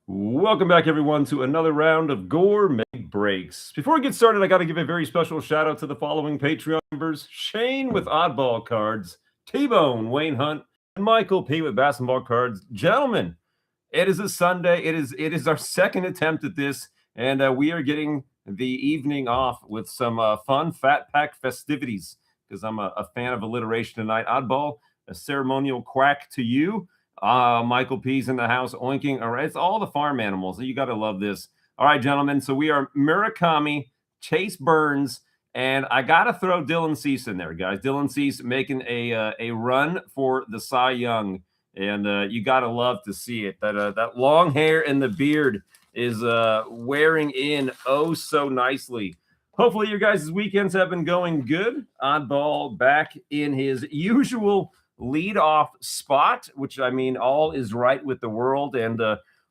Welcome back, everyone, to another round of Gore Made Breaks. Before we get started, I got to give a very special shout out to the following Patreon members: Shane with Oddball Cards, T-Bone, Wayne Hunt, and Michael P with Basketball Cards. Gentlemen, it is a Sunday. It is our second attempt at this, and we are getting the evening off with some fun Fat Pack festivities because I'm a fan of alliteration tonight. Oddball, a ceremonial quack to you. Michael P's in the house oinking. All right, it's all the farm animals. You got to love this. All right, gentlemen. So we are Murakami, Chase Burns, and I got to throw Dylan Cease in there, guys. Dylan Cease making a run for the Cy Young, and you got to love to see it. That long hair and the beard is wearing in oh so nicely. Hopefully, your guys' weekends have been going good. Oddball back in his usual lead off spot, which I mean, all is right with the world. And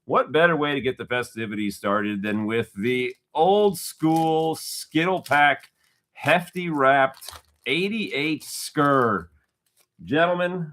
what better way to get the festivities started than with the old school Skittle Pack hefty wrapped 88 Skur. Gentlemen,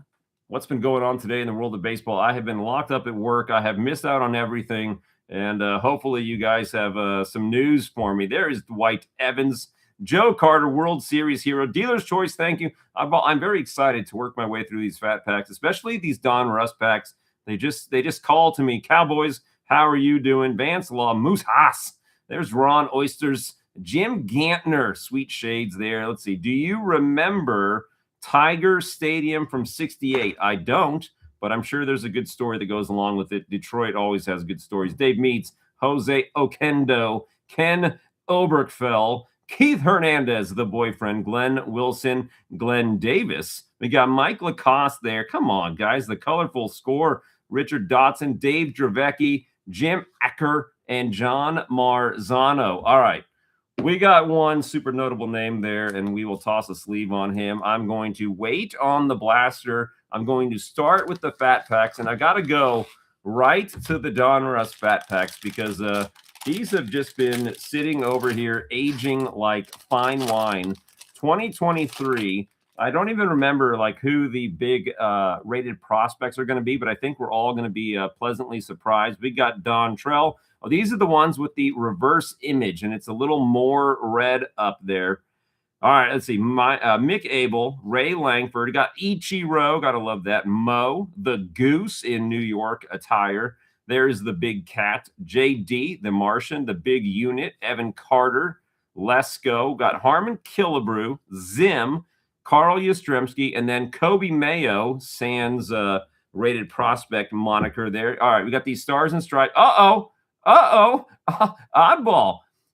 what's been going on today in the world of baseball? I have been locked up at work. I have missed out on everything. And hopefully you guys have some news for me. There is Dwight Evans. Joe Carter, World Series hero, dealer's choice. Thank you. I'm very excited to work my way through these fat packs, especially these Don Russ packs. They just call to me. Cowboys, how are you doing? Vance Law, Moose Haas. There's Ron Oysters, Jim Gantner, sweet shades there. Let's see. Do you remember Tiger Stadium from '68? I don't, but I'm sure there's a good story that goes along with it. Detroit always has good stories. Dave Meets, Jose Oquendo, Ken Oberkfell, Keith Hernandez, the boyfriend, Glenn Wilson, Glenn Davis. We got Mike Lacoste there. Come on, guys. The colorful score. Richard Dotson, Dave Dravecki, Jim Acker, and John Marzano. All right. We got one super notable name there, and we will toss a sleeve on him. I'm going to wait on the blaster. I'm going to start with the fat packs, and I got to go right to the Don Russ fat packs because these have just been sitting over here aging like fine wine. 2023. I don't even remember like who the big rated prospects are going to be, but I think we're all going to be pleasantly surprised. We got Don Trell. Oh, these are the ones with the reverse image, and it's a little more red up there. All right, let's see. Mick Abel, Ray Langford, got Ichiro, gotta love that. Mo, the Goose in New York attire. There's the Big Cat, JD, the Martian, the Big Unit, Evan Carter, Lesko, got Harmon Killebrew, Zim, Carl Yastrzemski, and then Kobe Mayo, sans rated prospect moniker there. All right, we got these Stars and Stripes. Oddball,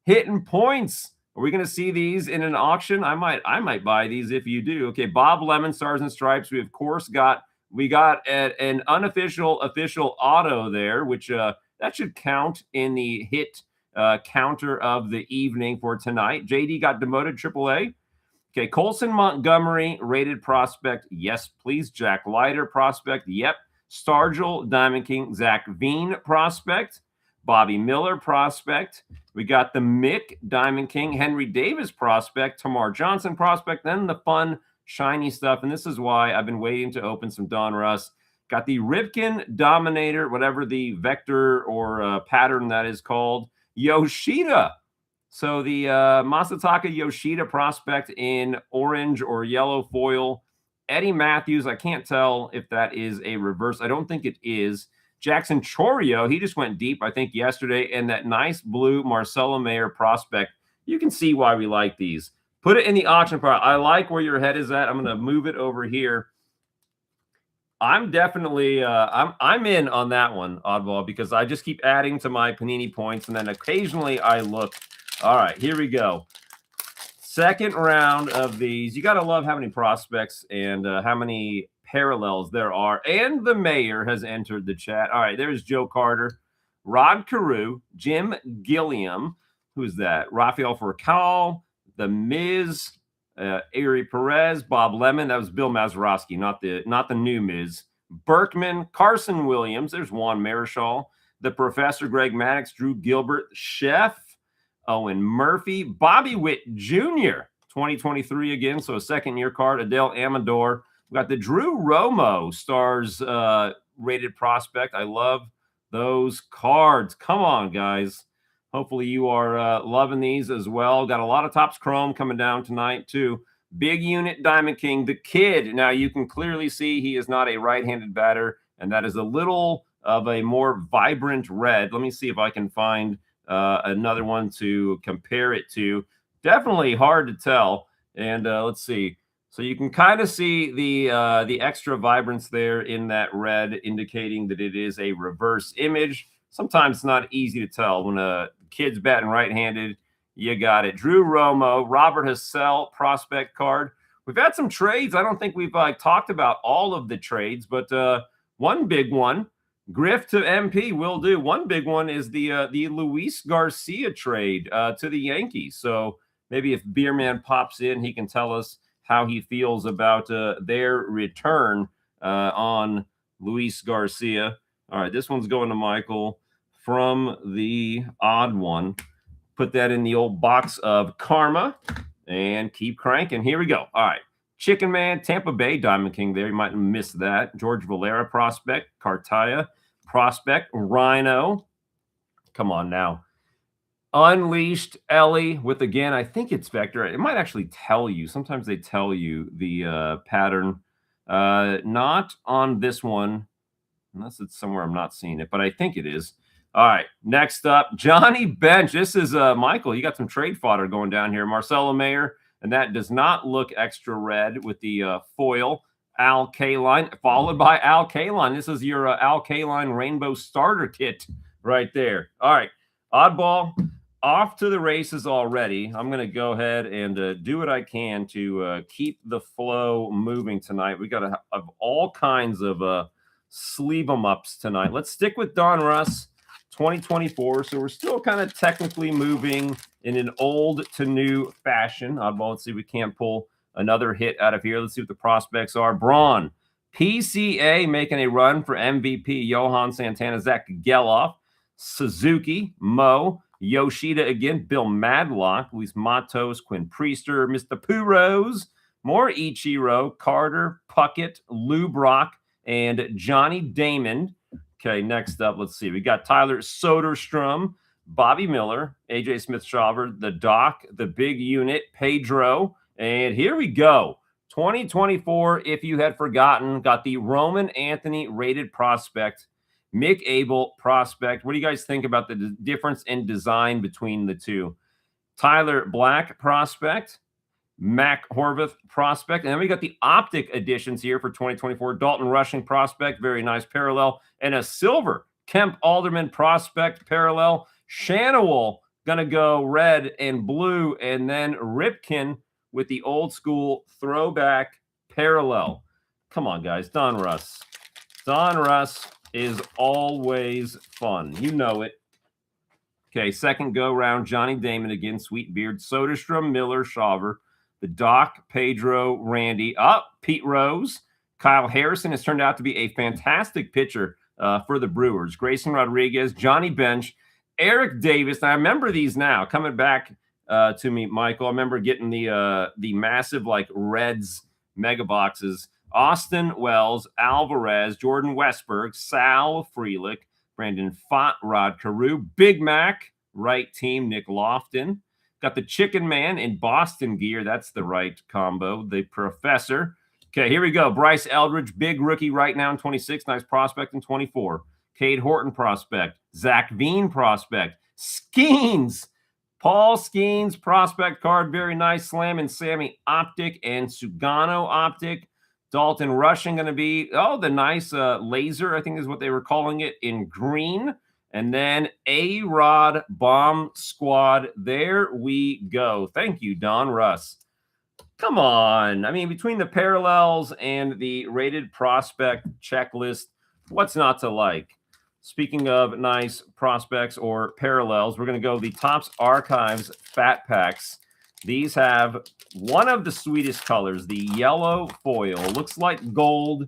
hitting points. Are we going to see these in an auction? I might buy these if you do. Okay, Bob Lemon, Stars and Stripes. We of course got an unofficial official auto there, which that should count in the hit counter of the evening for tonight. JD got demoted AAA. Okay, Colson Montgomery, rated prospect. Yes, please. Jack Leiter, prospect. Yep. Stargell, Diamond King. Zach Veen, prospect. Bobby Miller, prospect. We got the Mick, Diamond King. Henry Davis, prospect. Tamar Johnson, prospect. Then the fun, shiny stuff. And this is why I've been waiting to open some Don Russ. Got the Ripken Dominator, whatever the vector or pattern that is called. Yoshida. So the Masataka Yoshida prospect in orange or yellow foil. Eddie Matthews, I can't tell if that is a reverse. I don't think it is. Jackson Chorio, he just went deep, I think, yesterday. And that nice blue Marcelo Mayer prospect. You can see why we like these. Put it in the auction pile. I like where your head is at. I'm going to move it over here. I'm definitely I'm in on that one, Oddball, because I just keep adding to my Panini points, and then occasionally I look. All right, here we go. Second round of these. You got to love how many prospects and how many parallels there are. And the mayor has entered the chat. All right, there's Joe Carter, Rod Carew, Jim Gilliam. Who's that? Rafael Furcal, The Miz, Ari Perez, Bob Lemon. That was Bill Mazeroski, not the new Miz. Berkman, Carson Williams. There's Juan Marichal. The Professor, Greg Maddox, Drew Gilbert, Chef, Owen Murphy, Bobby Witt Jr., 2023 again, so a second-year card. Adele Amador. We got the Drew Romo Stars rated prospect. I love those cards. Come on, guys. Hopefully you are loving these as well. Got a lot of Topps Chrome coming down tonight, too. Big unit Diamond King, the kid. Now, you can clearly see he is not a right-handed batter, and that is a little of a more vibrant red. Let me see if I can find another one to compare it to. Definitely hard to tell. And let's see. So you can kind of see the extra vibrance there in that red, indicating that it is a reverse image. Sometimes it's not easy to tell when a kid's batting right-handed. You got it. Drew Romo, Robert Hassell prospect card. We've had some trades. I don't think we've talked about all of the trades, but one big one, Griff to MP will do. One big one is the Luis Garcia trade to the Yankees. So maybe if Beerman pops in, he can tell us how he feels about their return on Luis Garcia. All right, this one's going to Michael from the odd one. Put that in the old box of karma and keep cranking. Here we go. All right. Chicken Man, Tampa Bay Diamond King there. You might have missed that. George Valera prospect, Cartaya prospect, Rhino. Come on now. Unleashed Ellie with, again, I think it's Vector. It might actually tell you. Sometimes they tell you the pattern. Not on this one, unless it's somewhere I'm not seeing it, but I think it is. All right, next up, Johnny Bench. This is Michael. You got some trade fodder going down here. Marcelo Mayer, and that does not look extra red with the foil. Al Kaline, followed by Al Kaline. This is your Al Kaline Rainbow Starter Kit right there. All right, oddball. Off to the races already. I'm going to go ahead and do what I can to keep the flow moving tonight. We got to have all kinds of sleeve 'em ups tonight. Let's stick with Don Russ 2024. So we're still kind of technically moving in an old to new fashion. Oddball, let's see if we can't pull another hit out of here. Let's see what the prospects are. Braun, PCA making a run for MVP. Johan Santana, Zach Geloff, Suzuki, Mo, Yoshida again, Bill Madlock, Luis Matos, Quinn Priester, Mr. Puros, more Ichiro, Carter, Puckett, Lou Brock, and Johnny Damon. Okay, next up, let's see. We got Tyler Soderstrom, Bobby Miller, AJ Smith-Shawver, the Doc, the Big Unit, Pedro, and here we go. 2024, if you had forgotten, got the Roman Anthony rated prospect, Mick Abel prospect. What do you guys think about the difference in design between the two? Tyler Black prospect, Mac Horvath prospect. And then we got the optic editions here for 2024. Dalton Rushing prospect, very nice parallel. And a silver Kemp Alderman prospect parallel. Shanawol going to go red and blue. And then Ripken with the old school throwback parallel. Come on, guys. Don Russ. Don Russ is always fun. You know it. Okay, second go round. Johnny Damon again. Sweet Beard. Soderstrom, Miller, Shawver. The Doc, Pedro, Randy. Pete Rose. Kyle Harrison has turned out to be a fantastic pitcher for the Brewers. Grayson Rodriguez, Johnny Bench, Eric Davis. Now, I remember these now coming back to me, Michael. I remember getting the massive like Reds mega boxes. Austin Wells, Alvarez, Jordan Westberg, Sal Frelick, Brandon Fott, Rod Carew, Big Mac, right team, Nick Lofton. Got the Chicken Man in Boston gear. That's the right combo. The Professor. Okay, here we go. Bryce Eldridge, big rookie right now in 26. Nice prospect in 24. Cade Horton prospect. Zach Veen prospect. Skeens. Paul Skeens prospect card. Very nice. Slam and Sammy optic and Sugano optic. Dalton Rushing going to be, the nice laser, I think is what they were calling it, in green. And then A-Rod Bomb Squad. There we go. Thank you, Don Russ. Come on. I mean, between the parallels and the rated prospect checklist, what's not to like? Speaking of nice prospects or parallels, we're going to go the Topps Archives Fat Packs. These have one of the sweetest colors, the yellow foil. Looks like gold.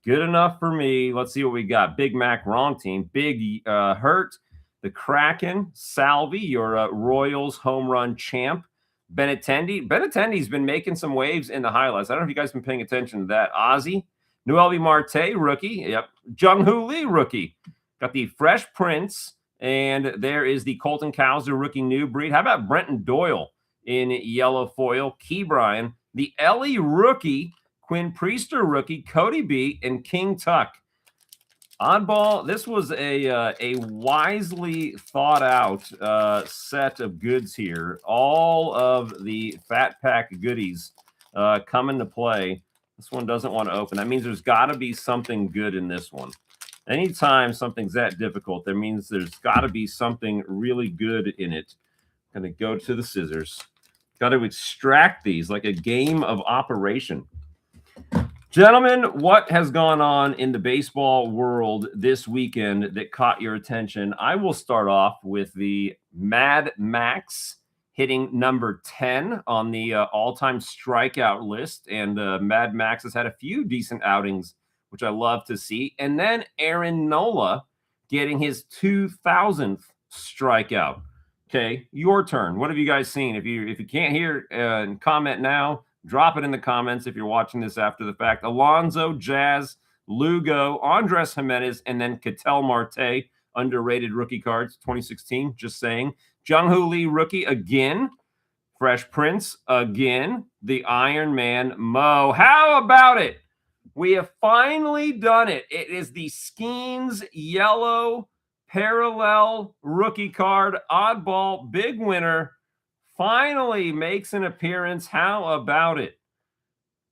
Good enough for me. Let's see what we got. Big Mac, wrong team. Big Hurt, the Kraken, Salvi, your Royals home run champ. Benintendi. Benintendi's been making some waves in the highlights. I don't know if you guys have been paying attention to that. Ozzy. Noelvi Marte, rookie. Yep. Jung Hoo Lee, rookie. Got the Fresh Prince, and there is the Colton Cowser rookie new breed. How about Brenton Doyle in yellow foil? Key Bryan, the Ellie rookie, Quinn Priester rookie, Cody B, and King Tuck. Oddball, this was a wisely thought out set of goods here. All of the Fat Pack goodies come into play. This one doesn't want to open. That means there's got to be something good in this one. Anytime something's that difficult, that means there's got to be something really good in it. I'm going to go to the scissors. Got to extract these like a game of operation. Gentlemen, what has gone on in the baseball world this weekend that caught your attention? I will start off with the Mad Max hitting number 10 on the all-time strikeout list. And Mad Max has had a few decent outings, which I love to see. And then Aaron Nola getting his 2000th strikeout. Okay, your turn. What have you guys seen? If you can't hear and comment now, drop it in the comments if you're watching this after the fact. Alonso, Jazz, Lugo, Andres Jimenez, and then Ketel Marte, underrated rookie cards, 2016, just saying. Jung-Hoo Lee rookie again. Fresh Prince again. The Iron Man Mo. How about it? We have finally done it. It is the Skeens yellow parallel rookie card. Oddball, big winner. Finally makes an appearance. How about it?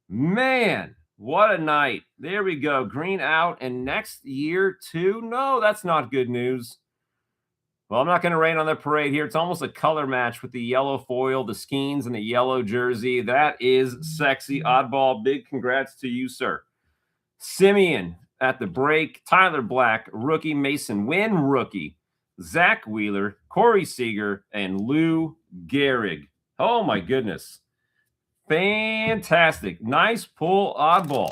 Man, what a night. There we go. Green out. And next year, too? No, that's not good news. Well, I'm not going to rain on the parade here. It's almost a color match with the yellow foil, the Skeens, and the yellow jersey. That is sexy. Oddball, big congrats to you, sir. Simeon at the break. Tyler Black, rookie. Mason Wynn, rookie. Zach Wheeler, Corey Seager, and Lou Gehrig. Oh, my goodness. Fantastic. Nice pull, Oddball.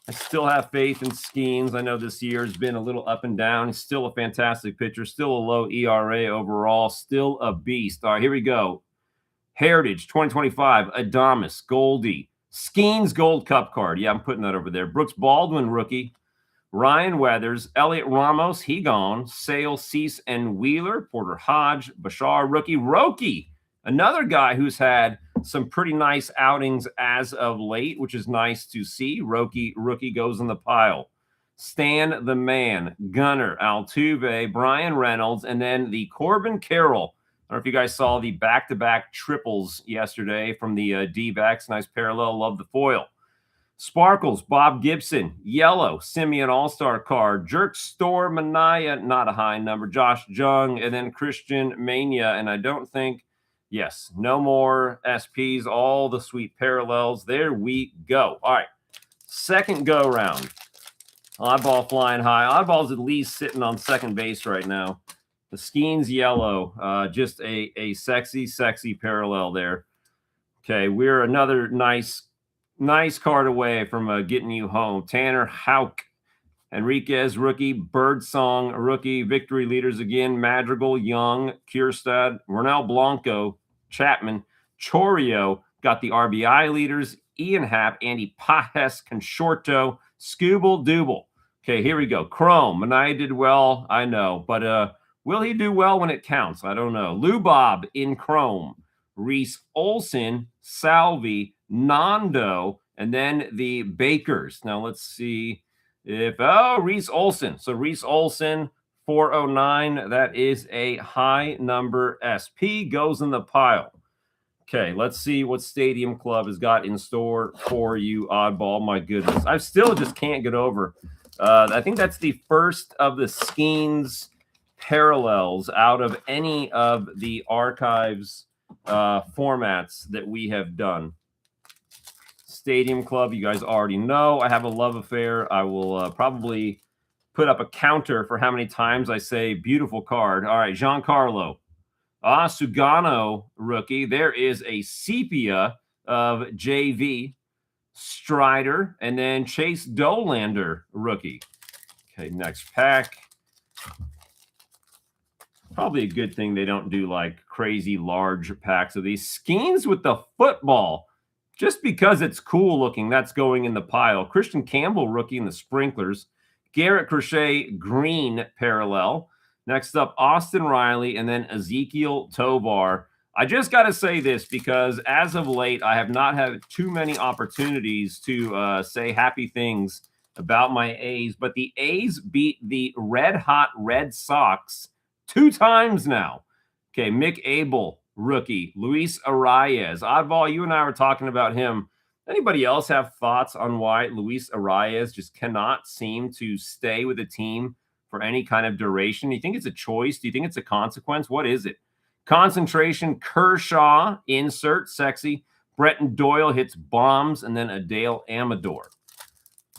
I still have faith in Skeens. I know this year has been a little up and down. He's still a fantastic pitcher. Still a low ERA overall. Still a beast. All right, here we go. Heritage 2025. Adames, Goldie. Skeens Gold Cup card. Yeah, I'm putting that over there. Brooks Baldwin, rookie. Ryan Weathers, Elliot Ramos, he gone. Sale, Cease, and Wheeler. Porter Hodge, Bashar, rookie. Roki, another guy who's had some pretty nice outings as of late, which is nice to see. Roki, rookie, goes in the pile. Stan the Man, Gunner, Altuve, Brian Reynolds, and then the Corbin Carroll. I don't know if you guys saw the back-to-back triples yesterday from the D-backs. Nice parallel. Love the foil. Sparkles, Bob Gibson, yellow, Simeon All-Star card, Jerk Store, Manaya, not a high number, Josh Jung, and then Christian Mania. And I don't think, yes, no more SPs, all the sweet parallels. There we go. All right, second go round. Oddball flying high. Oddball's at least sitting on second base right now. The Skeens yellow, just a sexy, sexy parallel there. Okay, we're another nice card away from getting you home. Tanner Houck, Enriquez, rookie. Birdsong, rookie. Victory leaders again. Madrigal, Young, Kierstad, Ronel Blanco, Chapman, Chorio. Got the RBI leaders. Ian Happ, Andy Pajes, Conshorto, Scooble Dooble. Okay, here we go. Chrome. Manaya did well, I know. But will he do well when it counts? I don't know. Lou Bob in Chrome. Reese Olson, Salvi, Nando, and then the Bakers. Now let's see if Reese Olson. So Reese Olson, 409. That is a high number. SP goes in the pile. Okay, let's see what Stadium Club has got in store for you, Oddball. My goodness, I still just can't get over. I think that's the first of the Skeens parallels out of any of the archives formats that we have done. Stadium Club, you guys already know I have a love affair. I will probably put up a counter for how many times I say beautiful card. All right, Giancarlo. Sugano, rookie. There is a sepia of JV. Strider, and then Chase Dolander, rookie. Okay, next pack. Probably a good thing they don't do like crazy large packs of these. Skeens with the football. Just because it's cool looking, that's going in the pile. Christian Campbell, rookie in the sprinklers. Garrett Crochet green parallel. Next up, Austin Riley, and then Ezekiel Tovar. I just got to say this because as of late, I have not had too many opportunities to say happy things about my A's, but the A's beat the red-hot Red Sox 2 times now. Okay, Mick Abel, rookie. Luis Arias. Oddball, you and I were talking about him. Anybody else have thoughts on why Luis Arias just cannot seem to stay with a team for any kind of duration? Do you think it's a choice? Do you think it's a consequence? What is it? Concentration, Kershaw, insert, sexy. Bretton Doyle hits bombs, and then Adale Amador.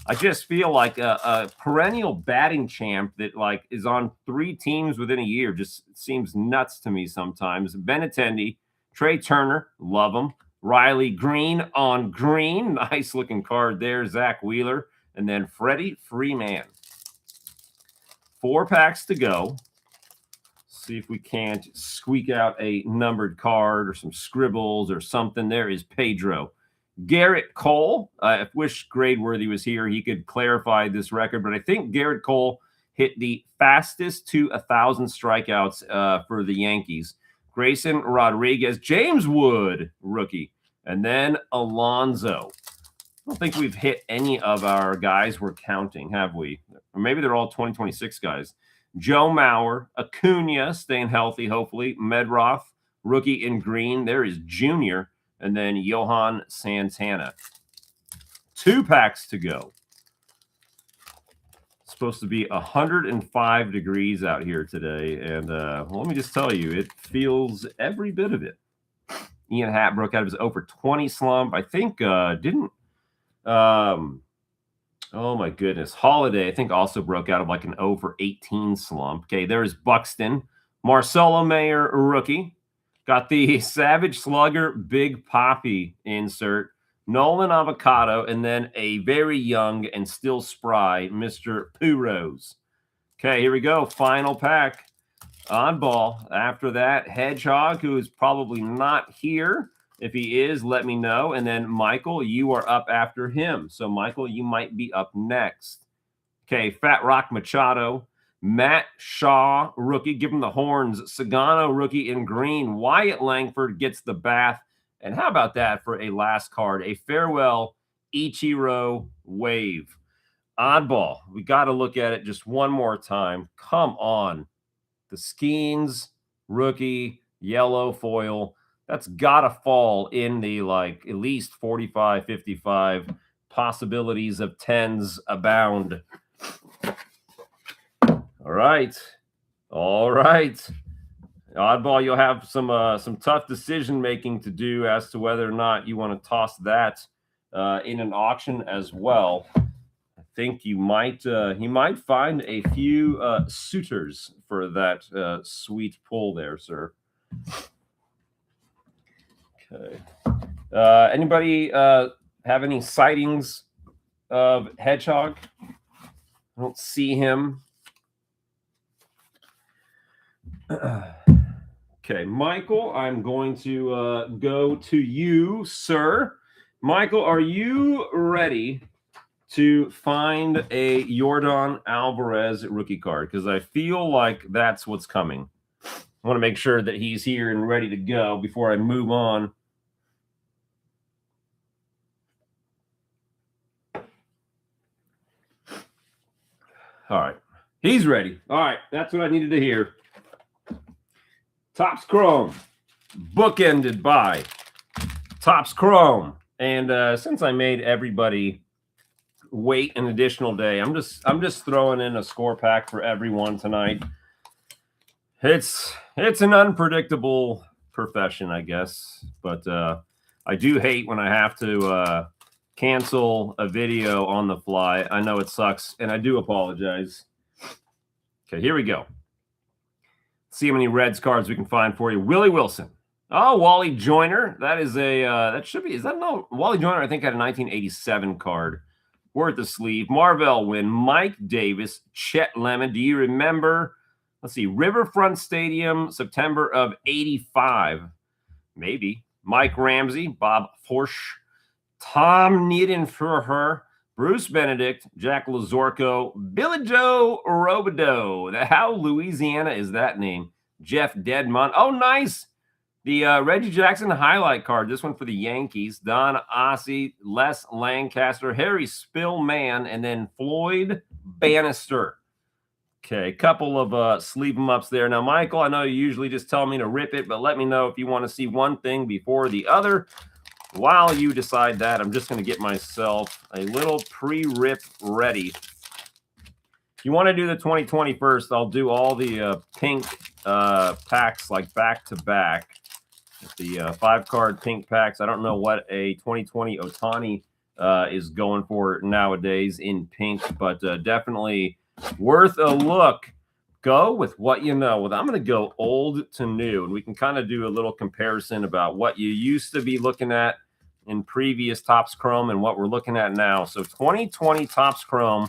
I just feel like a perennial batting champ that like is on 3 teams within a year just seems nuts to me sometimes. Benintendi, Trey Turner, love him. Riley Green on green. Nice looking card there. Zach Wheeler. And then Freddie Freeman. 4 packs to go. See if we can't squeak out a numbered card or some scribbles or something. There is Pedro. Garrett Cole. I wish Gradeworthy was here. He could clarify this record, but I think Garrett Cole hit the fastest to 1,000 strikeouts for the Yankees. Grayson Rodriguez, James Wood, rookie, and then Alonso. I don't think we've hit any of our guys we're counting, have we? Or maybe they're all 2026 guys. Joe Mauer, Acuna, staying healthy, hopefully. Medroth, rookie in green. There is Junior. And then Johan Santana. 2 packs to go. It's supposed to be 105 degrees out here today. And well, let me just tell you, it feels every bit of it. Ian Hatt broke out of his over 20 slump. I think didn't oh my goodness. Holiday, I think, also broke out of like an over 18 slump. Okay, there's Buxton. Marcelo Mayer, rookie. Got the Savage Slugger Big Poppy insert. Nolan Avocado, and then a very young and still spry Mr. Puros. Okay, here we go. Final pack. Oddball. After that, Hedgehog, who is probably not here. If he is, let me know. And then Michael, you are up after him. So, Michael, you might be up next. Okay, Fat Rock Machado. Matt Shaw, rookie. Give him the horns. Sagano, rookie in green. Wyatt Langford gets the bath. And how about that for a last card? A farewell Ichiro wave. Oddball. We got to look at it just one more time. Come on. The Skeens, rookie, yellow foil. That's got to fall in the like at least 45, 55. Possibilities of 10s abound. All right. All right. Oddball, you'll have some tough decision making to do as to whether or not you want to toss that in an auction as well. I think you might find a few suitors for that sweet pull there, sir. Okay. Anybody have any sightings of Hedgehog? I don't see him. Okay, Michael, I'm going to go to you, sir. Michael, are you ready to find a Yordan Alvarez rookie card? Because I feel like that's what's coming. I want to make sure that he's here and ready to go before I move on. All right, he's ready. All right, that's what I needed to hear. Topps Chrome, bookended by Topps Chrome. And since I made everybody wait an additional day, I'm just throwing in a score pack for everyone tonight. It's an unpredictable profession, I guess, but I do hate when I have to cancel a video on the fly. I know it sucks, and I do apologize. Okay, here we go. See how many Reds cards we can find for you. Willie Wilson. Oh, Wally Joyner. That is a that should be. Is that no Wally Joyner? I think had a 1987 card. Worth the sleeve. Marvell Wynn. Mike Davis. Chet Lemon. Do you remember? Let's see. Riverfront Stadium, September of '85. Maybe. Mike Ramsey. Bob Forsch. Tom Niedenfurher. Bruce Benedict, Jack Lazorko, Billy Joe Robideau. How Louisiana is that name? Jeff Deadmont. Oh, nice. The Reggie Jackson highlight card. This one for the Yankees. Don Ossie, Les Lancaster, Harry Spillman, and then Floyd Bannister. Okay, a couple of sleeve them ups there. Now, Michael, I know you usually just tell me to rip it, but let me know if you want to see one thing before the other. While you decide that, I'm just going to get myself a little pre-rip ready. If you want to do the 2020 first, I'll do all the pink packs like back-to-back. The 5-card pink packs. I don't know what a 2020 Ohtani is going for nowadays in pink, but definitely worth a look. Go with what you know. Well, I'm going to go old to new, and we can kind of do a little comparison about what you used to be looking at in previous Topps Chrome and what we're looking at now. So 2020 Topps Chrome,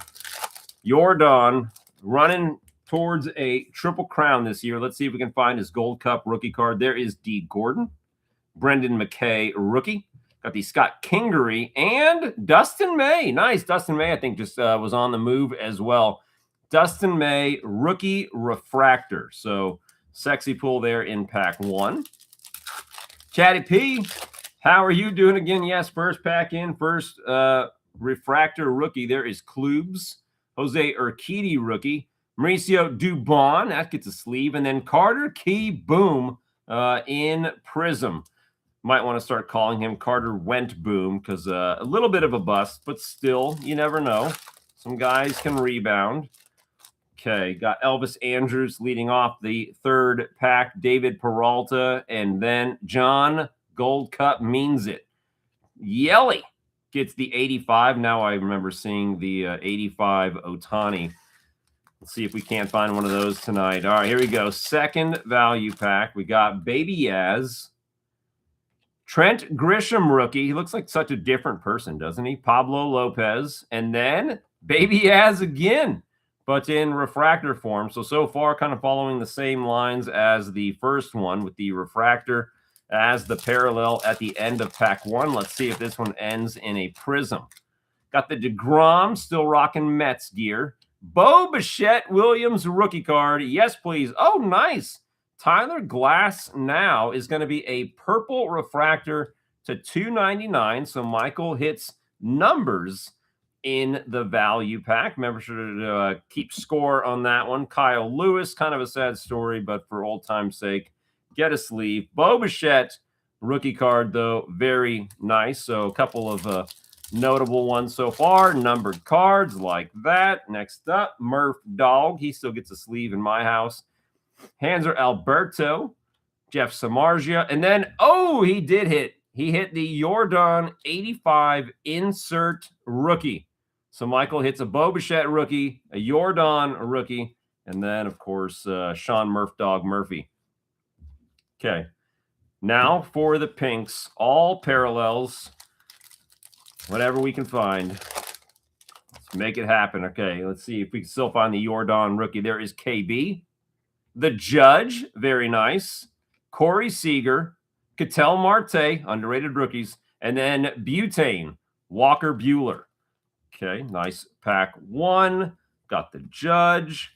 Jordan running towards a triple crown this year. Let's see if we can find his Gold Cup rookie card. There is D. Gordon, Brendan McKay, rookie. Got the Scott Kingery and Dustin May. Nice. Dustin May, I think, just was on the move as well. Dustin May, rookie refractor. So sexy pull there in pack 1. Chatty P, how are you doing again? Yes, first pack in, first refractor rookie. There is Klubs, Jose Urquidy, rookie. Mauricio Dubon, that gets a sleeve. And then Carter Key Boom in Prism. Might want to start calling him Carter Went Boom because a little bit of a bust, but still, you never know. Some guys can rebound. Okay, got Elvis Andrews leading off the third pack. David Peralta, and then John Gold Cup Means It. Yelly gets the 85. Now I remember seeing the 85 Ohtani. Let's see if we can't find one of those tonight. All right, here we go. Second value pack. We got Baby Yaz. Trent Grisham, rookie. He looks like such a different person, doesn't he? Pablo Lopez. And then Baby Yaz again, but in refractor form. So far, kind of following the same lines as the first one with the refractor as the parallel at the end of pack 1. Let's see if this one ends in a prism. Got the DeGrom, still rocking Mets gear. Bo Bichette Williams rookie card. Yes, please. Oh, nice. Tyler Glass now is going to be a purple refractor to 299. So Michael hits numbers in the value pack. Remember to keep score on that one. Kyle Lewis, kind of a sad story, but for old time's sake, get a sleeve. Bo Bichette rookie card, though, very nice. So a couple of notable ones so far. Numbered cards like that. Next up, Murph Dog. He still gets a sleeve in my house. Hanser Alberto, Jeff Samardzija. And then, oh, he did hit. He hit the Jordan 85 insert rookie. So Michael hits a Bo Bichette rookie, a Jordan rookie, and then, of course, Sean Murph Dog Murphy. Okay. Now for the pinks, all parallels, whatever we can find. Let's make it happen. Okay, let's see if we can still find the Jordan rookie. There is KB. The Judge, very nice. Corey Seager, Ketel Marte, underrated rookies, and then Butane, Walker Buehler. Okay, nice pack 1. Got the Judge,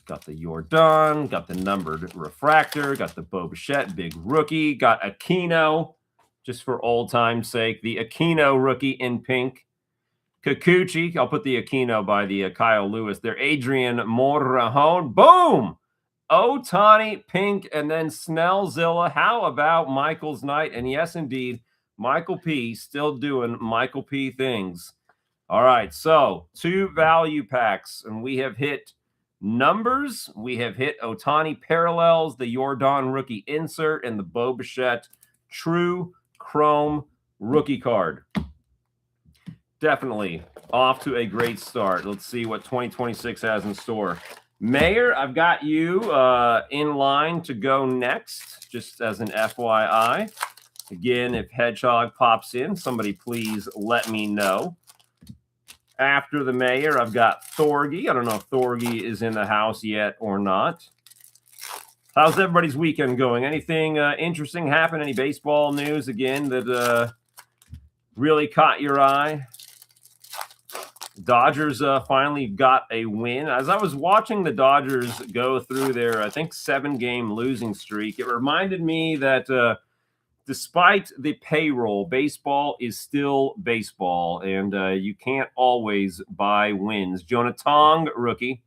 got the Jordan, got the numbered refractor, got the Bo Bichette, big rookie, got Aquino, just for old time's sake, the Aquino rookie in pink. Kikuchi, I'll put the Aquino by the Kyle Lewis there. Adrian Morejon, boom! Ohtani, pink, and then Snellzilla. How about Michael's night? And yes, indeed, Michael P. still doing Michael P. things. All right, so 2 value packs, and we have hit numbers. We have hit Ohtani parallels, the Jordan rookie insert, and the Bo Bichette true chrome rookie card. Definitely off to a great start. Let's see what 2026 has in store. Mayor, I've got you in line to go next, just as an FYI. Again, if Hedgehog pops in, somebody please let me know. After the Mayor, I've got Thorgy. I don't know if Thorgy is in the house yet or not. How's everybody's weekend going? Anything interesting happen? Any baseball news again that really caught your eye? Dodgers finally got a win. As I was watching the Dodgers go through their, I think, 7-game losing streak, it reminded me that despite the payroll, baseball is still baseball, and you can't always buy wins. Jonah Tong, rookie.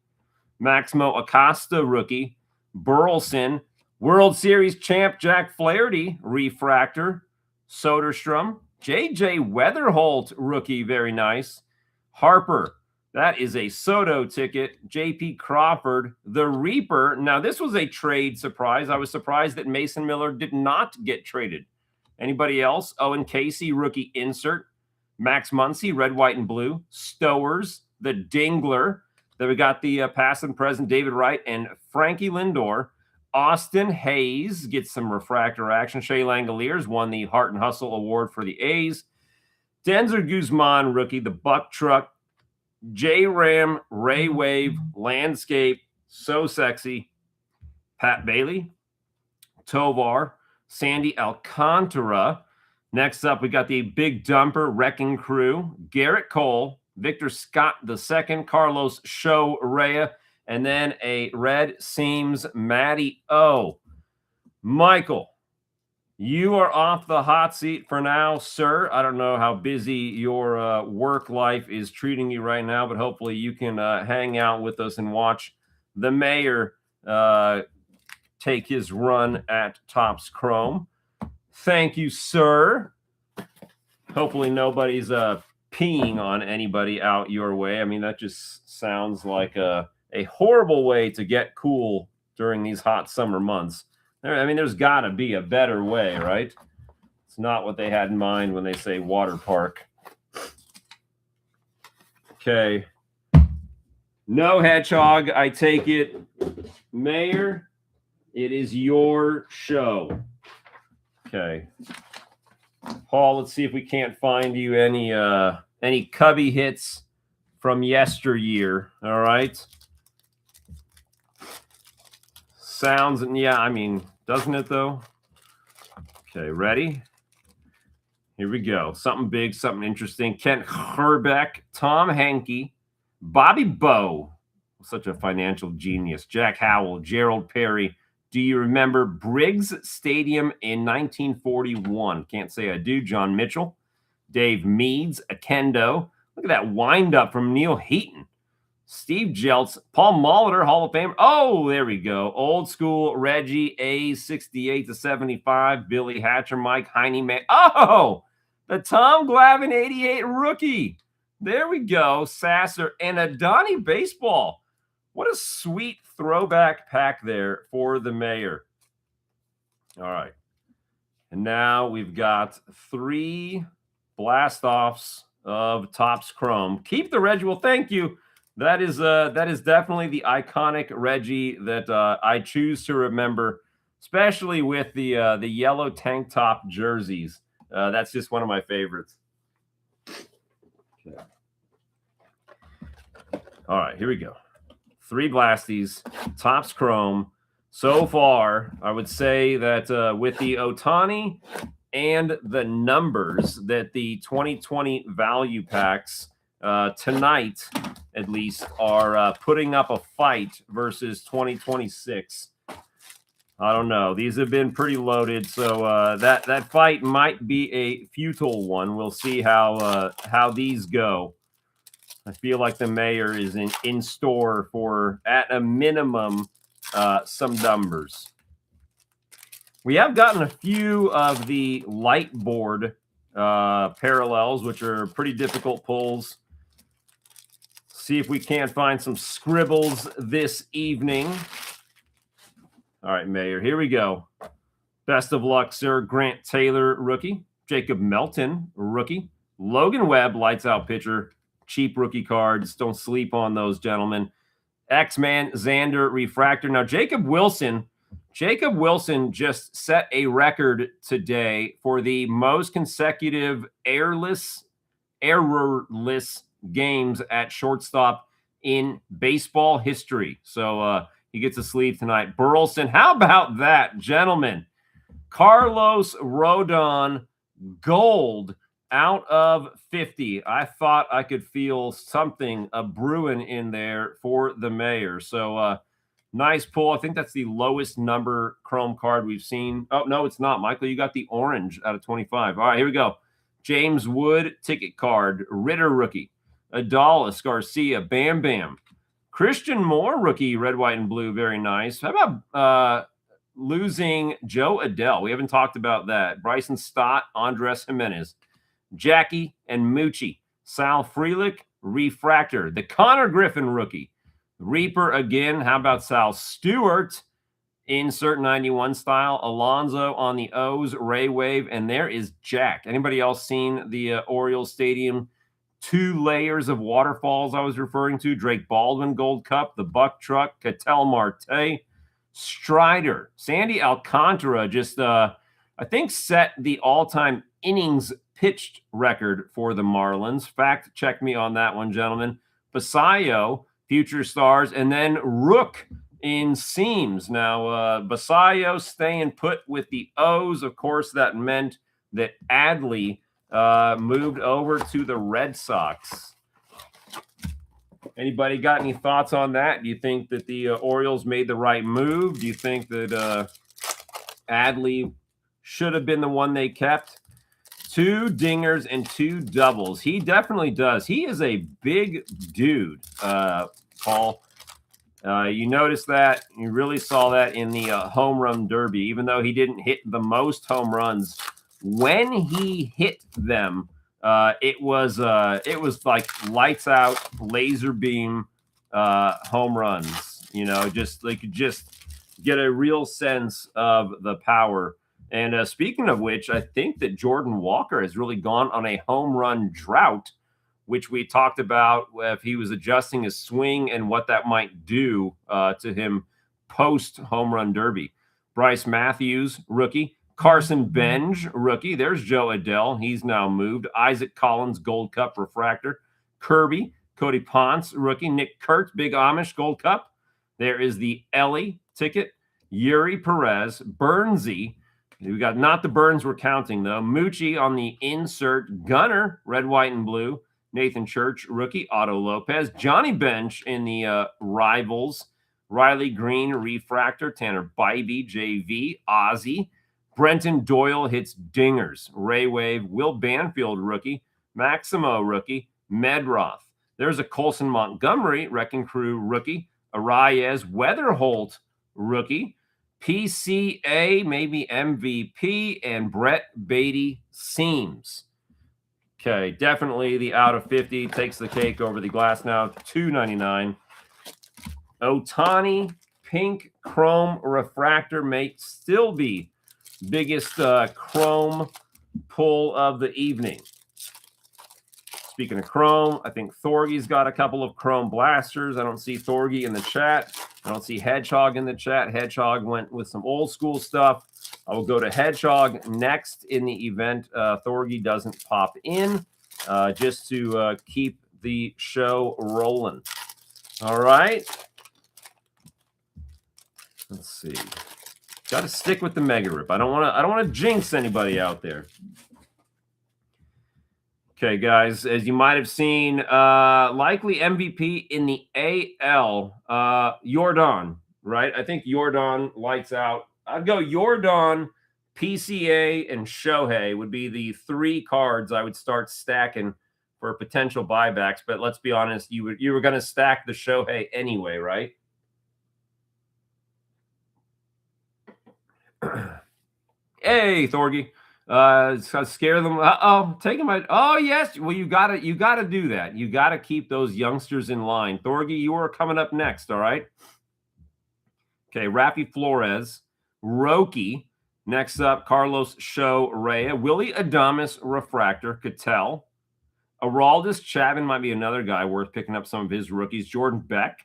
Maximo Acosta, rookie. Burleson, World Series champ Jack Flaherty, refractor. Soderstrom. J.J. Weatherholt, rookie, very nice. Harper, that is a Soto ticket. J.P. Crawford, the Reaper. Now, this was a trade surprise. I was surprised that Mason Miller did not get traded. Anybody else? Owen Casey, rookie insert. Max Muncy, red, white, and blue. Stowers, the Dingler. Then we got the past and present David Wright and Frankie Lindor. Austin Hayes gets some refractor action. Shea Langoliers won the Heart and Hustle Award for the A's. Denzer Guzman, rookie, the Buck Truck. J-Ram, Ray Wave, Landscape, So Sexy. Pat Bailey, Tovar, Sandy Alcantara. Next up, we got the Big Dumper Wrecking Crew. Garrett Cole, Victor Scott II, Carlos Show Rea, and then a red seams Matty O. Michael, you are off the hot seat for now, sir. I don't know how busy your work life is treating you right now, but hopefully you can hang out with us and watch the mayor take his run at Topps Chrome. Thank you, sir. Hopefully nobody's peeing on anybody out your way. I mean, that just sounds like a horrible way to get cool during these hot summer months. I mean, there's got to be a better way, right? It's not what they had in mind when they say water park. Okay. No Hedgehog, I take it. Mayor, it is your show. Okay. Paul, let's see if we can't find you any Cubby hits from yesteryear. All right. Sounds, yeah, I mean, doesn't it though? Okay, ready? Here we go. Something big, something interesting. Kent Herbeck, Tom Hankey, Bobby Bowe, such a financial genius. Jack Howell, Gerald Perry. Do you remember Briggs Stadium in 1941? Can't say I do. John Mitchell, Dave Meads, Akendo. Look at that wind-up from Neil Heaton. Steve Jeltz, Paul Molitor, Hall of Fame. Oh, there we go. Old school Reggie, A's 68 to 75. Billy Hatcher, Mike Heine, man. Oh, the Tom Glavine 88 rookie. There we go. Sasser and a Donnie baseball. What a sweet throwback pack there for the mayor. All right. And now we've got 3 blast-offs of Topps Chrome. Keep the Reggie. Well, thank you. That is definitely the iconic Reggie that I choose to remember, especially with the yellow tank top jerseys. That's just one of my favorites. Okay. All right, here we go. 3 blasties, Topps Chrome. So far, I would say that with the Ohtani and the numbers that the 2020 value packs tonight, at least, are putting up a fight versus 2026. I don't know. These have been pretty loaded, so that fight might be a futile one. We'll see how these go. I feel like the mayor is in store for, at a minimum, some numbers. We have gotten a few of the light board parallels, which are pretty difficult pulls. See if we can't find some scribbles this evening. All right, Mayor, here we go. Best of luck, sir. Grant Taylor, rookie. Jacob Melton, rookie. Logan Webb, lights out pitcher. Cheap rookie cards. Don't sleep on those, gentlemen. X-Man, Xander, refractor. Now, Jacob Wilson just set a record today for the most consecutive errorless games at shortstop in baseball history. So he gets a sleeve tonight. Burleson, how about that, gentlemen? Carlos Rodon, gold, Out of 50, I thought I could feel something brewing in there for the mayor. So nice pull. I think that's the lowest number chrome card we've seen. Oh, no, it's not. Michael, you got the orange out of 25. All right, here we go. James Wood, ticket card. Ritter, rookie. Adalis, Garcia, Bam Bam. Christian Moore, rookie, red, white, and blue. Very nice. How about losing Joe Adele? We haven't talked about that. Bryson Stott, Andres Jimenez. Jackie and Moochie. Sal Frelick, refractor. The Connor Griffin, rookie. Reaper again. How about Sal Stewart? Insert 91 style. Alonzo on the O's. Ray Wave. And there is Jack. Anybody else seen the Orioles Stadium? 2 layers of waterfalls I was referring to. Drake Baldwin Gold Cup. The Buck Truck. Ketel Marte. Strider. Sandy Alcantara just, I think, set the all-time innings pitched record for the Marlins. Fact check me on that one, gentlemen. Basayo, future stars, and then Rook in seams. Now, Basayo staying put with the O's. Of course, that meant that Adley moved over to the Red Sox. Anybody got any thoughts on that? Do you think that the Orioles made the right move? Do you think that Adley should have been the one they kept? 2 dingers and 2 doubles. He definitely does. He is a big dude, Paul. You noticed that. You really saw that in the home run derby. Even though he didn't hit the most home runs, when he hit them, it was like lights out, laser beam home runs. You know, just they could just get a real sense of the power. And speaking of which, I think that Jordan Walker has really gone on a home run drought, which we talked about if he was adjusting his swing and what that might do to him post home run derby. Bryce Matthews, rookie. Carson Benj, rookie. There's Joe Adele. He's now moved. Isaac Collins, Gold Cup refractor. Kirby, Cody Ponce, rookie. Nick Kurtz, Big Amish, Gold Cup. There is the Ellie ticket. Yuri Perez, Burnsy. We got not the Burns we're counting, though. Moochie on the insert. Gunner, red, white, and blue. Nathan Church, rookie. Otto Lopez. Johnny Bench in the Rivals. Riley Green, refractor. Tanner Bybee, JV. Ozzy. Brenton Doyle hits dingers. Ray Wave. Will Banfield, rookie. Maximo, rookie. Medroth. There's a Colson Montgomery, Wrecking Crew, rookie. Arraez Weatherholt, rookie. PCA, maybe MVP, and Brett Beatty seams. Okay, definitely the out of 50 takes the cake over the glass now. $2.99. Otani pink chrome refractor may still be biggest chrome pull of the evening. Speaking of chrome, I think Thorgy's got a couple of chrome blasters. I don't see Thorgy in the chat. I don't see Hedgehog in the chat. Hedgehog went with some old school stuff. I will go to Hedgehog next in the event Thorgy doesn't pop in, just to keep the show rolling. All right. Let's see. Got to stick with the Mega Rip. I don't want to jinx anybody out there. Okay, guys, as you might have seen, likely MVP in the AL, Yordan, right? I think Yordan lights out. I'd go Yordan, PCA, and Shohei would be the 3 cards I would start stacking for potential buybacks. But let's be honest, you were going to stack the Shohei anyway, right? Hey, Thorgy. Scare them. Take them out. Oh, yes. Well, you gotta do that. You gotta keep those youngsters in line. Thorgy, you are coming up next. All right. Okay, Rafi Flores, Roki. Next up, Carlos Show Rea, Willie Adames refractor, Cattell. Araldis Chapman might be another guy worth picking up some of his rookies. Jordan Beck.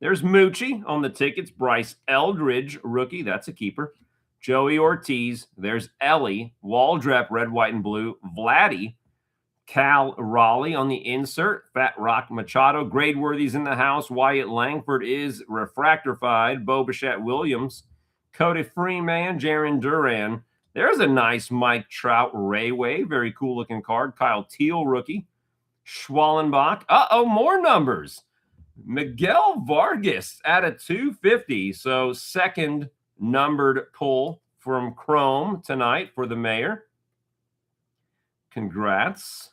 There's Moochie on the tickets. Bryce Eldridge, rookie. That's a keeper. Joey Ortiz. There's Ellie. Waldrep, red, white, and blue. Vladdy. Cal Raleigh on the insert. Fat Rock Machado. Gradeworthy's in the house. Wyatt Langford is refractorified. Bo Bichette Williams. Cody Freeman. Jaron Duran. There's a nice Mike Trout Rayway. Very cool looking card. Kyle Teal, rookie. Schwallenbach. Uh-oh, more numbers. Miguel Vargas at a 250. So second numbered pull from Chrome tonight for the mayor. Congrats.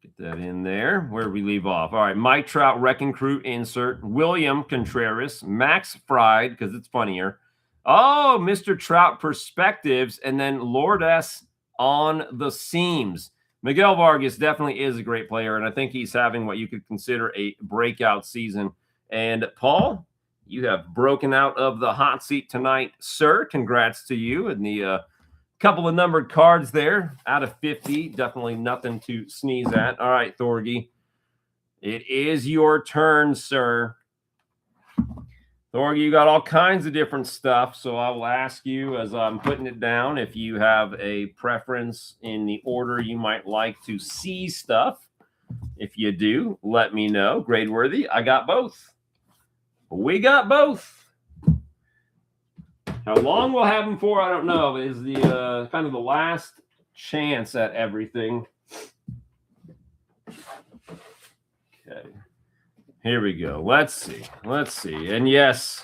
Get that in there. Where did we leave off? All right, Mike Trout, Wrecking Crew insert. William Contreras, Max Fried, because it's funnier. Oh, Mr. Trout perspectives, and then Lord S on the seams. Miguel Vargas definitely is a great player, and I think he's having what you could consider a breakout season. And Paul, you have broken out of the hot seat tonight, sir. Congrats to you and the couple of numbered cards there out of 50. Definitely nothing to sneeze at. All right, Thorgy, it is your turn, sir. Thorgy, you got all kinds of different stuff, so I will ask you as I'm putting it down if you have a preference in the order you might like to see stuff. If you do, let me know. Gradeworthy, I got both. We got both. How long we'll have them for, I don't know. Is the kind of the last chance at everything. Okay. Here we go. Let's see. Let's see. And yes,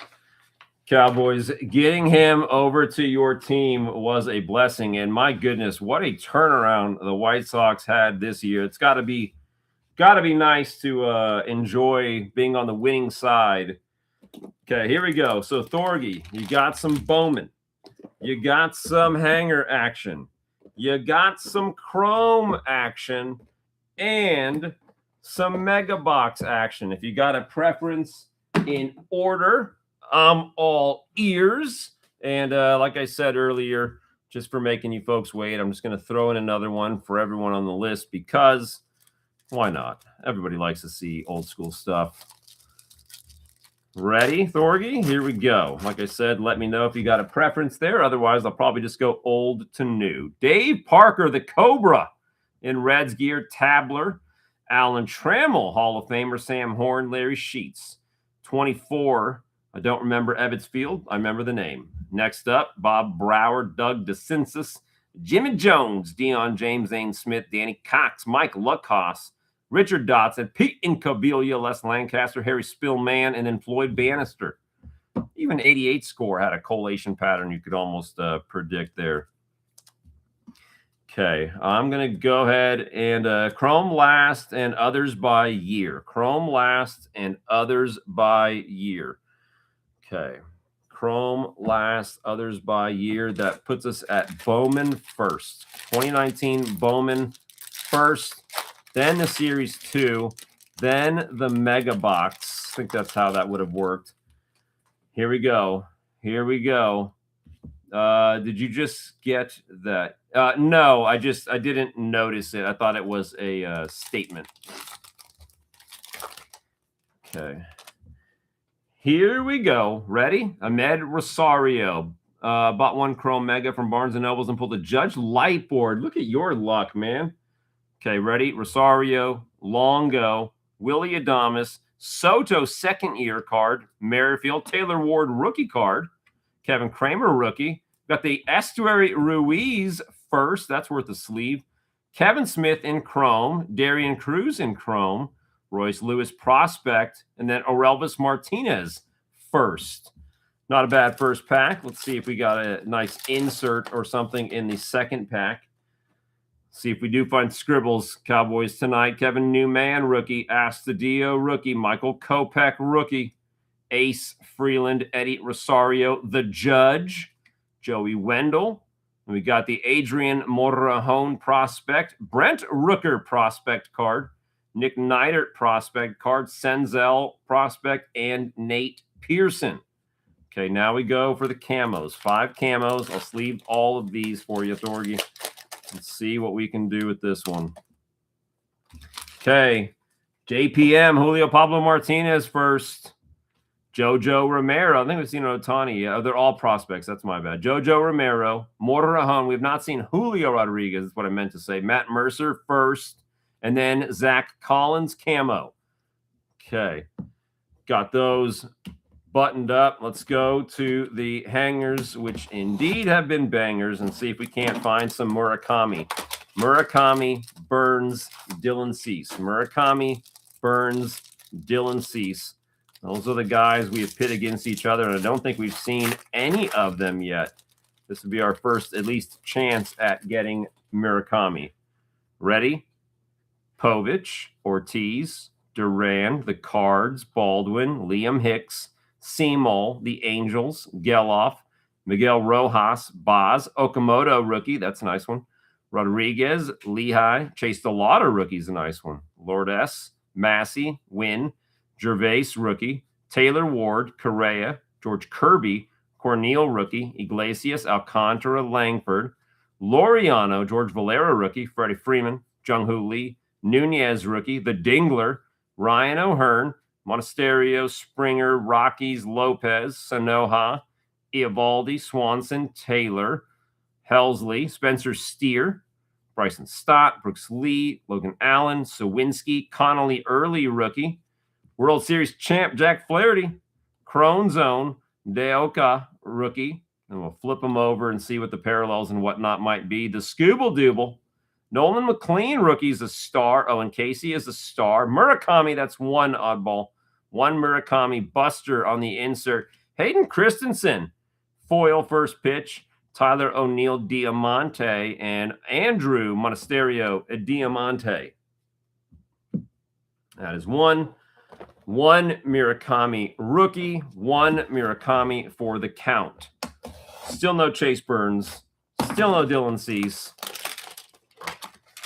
Cowboys, getting him over to your team was a blessing. And my goodness, what a turnaround the White Sox had this year. It's got to be nice to enjoy being on the winning side. Okay, here we go. So, Thorgy, you got some Bowman. You got some hanger action. You got some Chrome action and some Mega Box action. If you got a preference in order, I'm all ears. And like I said earlier, just for making you folks wait, I'm just going to throw in another one for everyone on the list because why not? Everybody likes to see old school stuff. Ready, Thorgy? Here we go. Like I said, let me know if you got a preference there. Otherwise, I'll probably just go old to new. Dave Parker, the Cobra in Reds gear. Tabler. Alan Trammell, Hall of Famer. Sam Horn, Larry Sheets. 24. I don't remember Ebbets Field. I remember the name. Next up, Bob Brower, Doug DeCinces, Jimmy Jones, Deion James, Zane Smith, Danny Cox, Mike Luckhouse, Richard Dotson, Pete Incaviglia, Les Lancaster, Harry Spillman, and then Floyd Bannister. Even 88 score had a collation pattern you could almost predict there. Okay, I'm going to go ahead and Chrome last and others by year. Chrome last and others by year. Okay, Chrome last, others by year. That puts us at Bowman first. 2019 Bowman first. Then the Series 2, then the Mega Box. I think that's how that would have worked. Here we go. Here we go. Did you just get that? No, I didn't notice it. I thought it was a statement. Okay. Here we go. Ready? Ahmed Rosario. Bought one Chrome Mega from Barnes & Nobles and pulled a Judge Lightboard. Look at your luck, man. Okay, ready? Rosario, Longo, Willie Adames, Soto second-year card, Merrifield, Taylor Ward rookie card, Kevin Kramer rookie. Got the Estuary Ruiz first. That's worth a sleeve. Kevin Smith in Chrome, Darian Cruz in Chrome, Royce Lewis prospect, and then Orelvis Martinez first. Not a bad first pack. Let's see if we got a nice insert or something in the second pack. See if we do find scribbles, Cowboys tonight. Kevin Newman, rookie. Astudillo, rookie. Michael Kopech, rookie. Ace Freeland, Eddie Rosario, the Judge. Joey Wendell. And we got the Adrian Morejon prospect. Brent Rooker prospect card. Nick Neidert prospect card. Senzel prospect. And Nate Pearson. Okay, now we go for the camos. 5 camos. I'll sleeve all of these for you, Thorgy. Let's see what we can do with this one. Okay. JPM, Julio Pablo Martinez first. Jojo Romero. I think we've seen Otani. Yeah, they're all prospects. That's my bad. Jojo Romero. Morejon. We've not seen Julio Rodriguez. That's what I meant to say. Matt Mercer first. And then Zach Collins camo. Okay. Got those buttoned up. Let's go to the hangers, which indeed have been bangers, and see if we can't find some Murakami. Murakami, Burns, Dylan Cease. Murakami, Burns, Dylan Cease. Those are the guys we have pit against each other, and I don't think we've seen any of them yet. This would be our first, at least, chance at getting Murakami. Ready? Povich, Ortiz, Duran, the Cards, Baldwin, Liam Hicks, Seymour, the Angels, Geloff, Miguel Rojas, Boz, Okamoto, rookie. That's a nice one. Rodriguez, Lehigh, Chase DeLauder, rookie's a nice one. Lord S, Massey, Wynn, Gervais, rookie. Taylor Ward, Correa, George Kirby, Cornel, rookie. Iglesias, Alcantara, Langford, Laureano, George Valera, rookie. Freddie Freeman, Jung-Hoo Lee, Nunez, rookie. The Dingler, Ryan O'Hearn, Monasterio, Springer, Rockies, Lopez, Sanoja, Eovaldi, Swanson, Taylor, Helsley, Spencer Steer, Bryson Stott, Brooks Lee, Logan Allen, Sawinski, Connolly Early, rookie. World Series champ Jack Flaherty, Crone Zone, Deoka, rookie. And we'll flip them over and see what the parallels and whatnot might be. The Scooble Dooble, Nolan McLean, rookie's a star. Owen Casey is a star. Murakami, that's one oddball. One Murakami buster on the insert. Hayden Christensen, foil first pitch. Tyler O'Neill Diamante and Andrew Monasterio Diamante. That is one Murakami rookie, one Murakami for the count. Still no Chase Burns, still no Dylan Cease.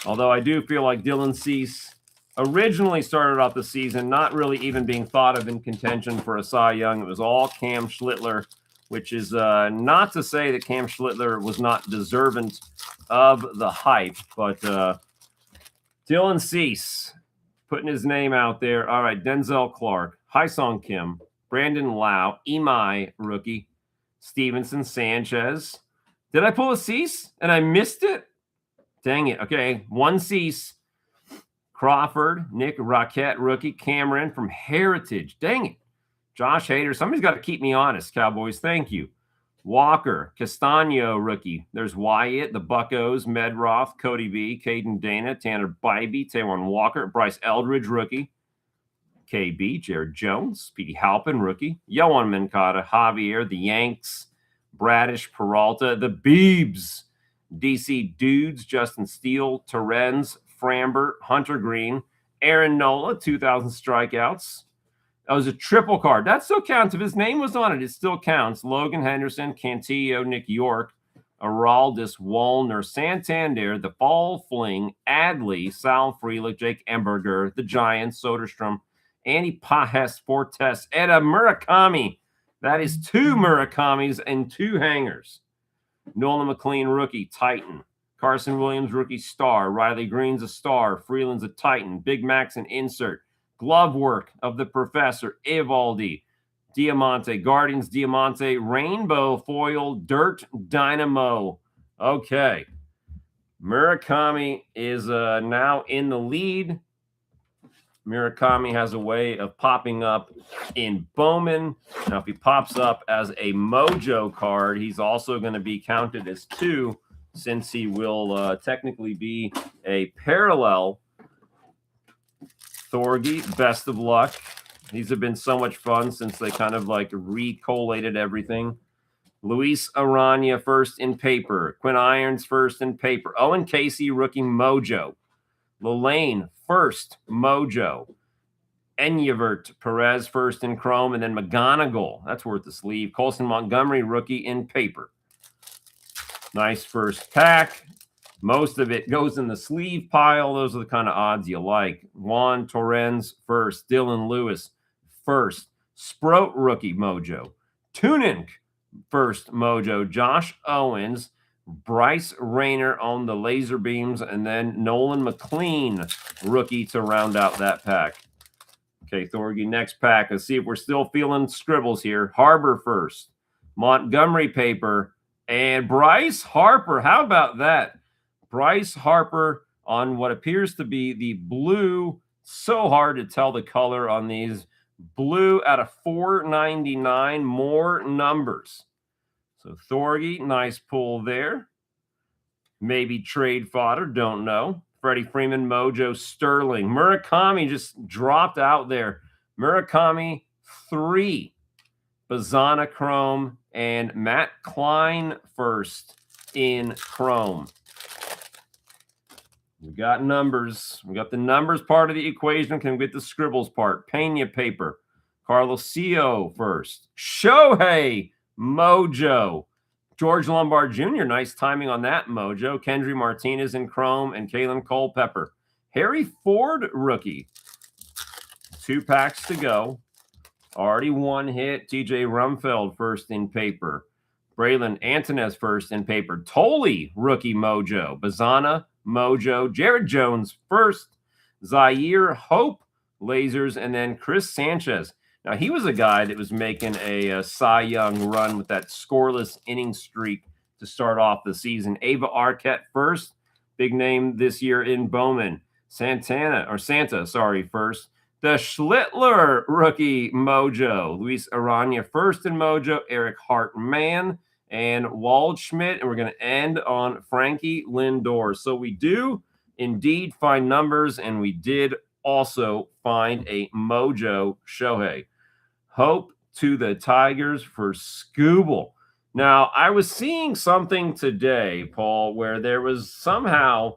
Although I do feel like Dylan Cease originally started off the season not really even being thought of in contention for a Cy Young. It was all Cam Schlittler, which is not to say that Cam Schlittler was not deserving of the hype, but Dylan Cease putting his name out there. All right, Denzel Clark, Haisong Kim, Brandon Lau, Imai, rookie, Stevenson, Sanchez. Did I pull a Cease and I missed it? Dang it. Okay, one Cease. Crawford, Nick Roquette, rookie, Cameron from Heritage. Dang it. Josh Hader. Somebody's got to keep me honest, Cowboys. Thank you. Walker, Castano, rookie. There's Wyatt, the Buccos, Medroth, Cody B, Caden Dana, Tanner Bybee, Taiwan Walker, Bryce Eldridge, rookie. KB, Jared Jones, Speedy Halpin, rookie. Yohan Moncada, Javier, the Yanks, Bradish, Peralta, the Beebs, DC Dudes, Justin Steele, Terrens, Frambert, Hunter Green, Aaron Nola, 2,000 strikeouts. That was a triple card. That still counts. If his name was on it, it still counts. Logan Henderson, Cantillo, Nick York, Araldis, Wallner, Santander, the Fall Fling, Adley, Sal Frelick, Jake Emberger, the Giants, Soderstrom, Andy Pajes, Fortes, and a Murakami. That is two Murakamis and two hangers. Nolan McLean, rookie, Titan. Carson Williams, rookie, star. Riley Green's a star. Freeland's a Titan. Big Max, an insert. Glove work of the Professor, Evaldi, Diamante, Guardians, Diamante, Rainbow Foil, Dirt Dynamo. Okay. Murakami is now in the lead. Murakami has a way of popping up in Bowman. Now, if he pops up as a Mojo card, he's also going to be counted as two, since he will technically be a parallel. Thorgy, best of luck. These have been so much fun since they kind of like recollated everything. Luis Arana, first in paper. Quinn Irons, first in paper. Owen Casey, rookie, Mojo. Lane, first, Mojo. Enyavert Perez, first in chrome. And then McGonigal, that's worth the sleeve. Colson Montgomery, rookie, in paper. Nice first pack. Most of it goes in the sleeve pile. Those are the kind of odds you like. Juan Torrens, first. Dylan Lewis, first. Sproat, rookie, Mojo. Tunink, first, Mojo. Josh Owens, Bryce Rayner on the laser beams, and then Nolan McLean, rookie, to round out that pack. Okay, Thorgy, next pack. Let's see if we're still feeling scribbles here. Harbor first. Montgomery paper. And Bryce Harper. How about that? Bryce Harper on what appears to be the blue. So hard to tell the color on these. Blue out of 499, more numbers. So Thorgy, nice pull there. Maybe trade fodder, don't know. Freddie Freeman, Mojo, Sterling. Murakami just dropped out there. Murakami, 3. Bazana Chrome, and Matt Klein first in Chrome. We got numbers. We got the numbers part of the equation. Can we get the scribbles part? Pena paper. Carlos Co first. Shohei Mojo. George Lombard Jr., nice timing on that Mojo. Kendry Martinez in Chrome, and Kalen Culpepper. Harry Ford rookie. 2 packs to go. Already 1 hit. TJ Rumfeld first in paper. Braylon Antonez first in paper. Tolley rookie Mojo. Bazana Mojo. Jared Jones first. Zaire Hope lasers, and then Chris Sanchez. Now, he was a guy that was making a Cy Young run with that scoreless inning streak to start off the season. Ava Arquette first. Big name this year in Bowman. Santa, first. The Schlittler rookie Mojo. Luis Arana first in Mojo. Eric Hartman and Waldschmidt. And we're going to end on Frankie Lindor. So we do indeed find numbers, and we did also find a Mojo Shohei. Hope to the Tigers for Scooble. Now, I was seeing something today, Paul, where there was somehow,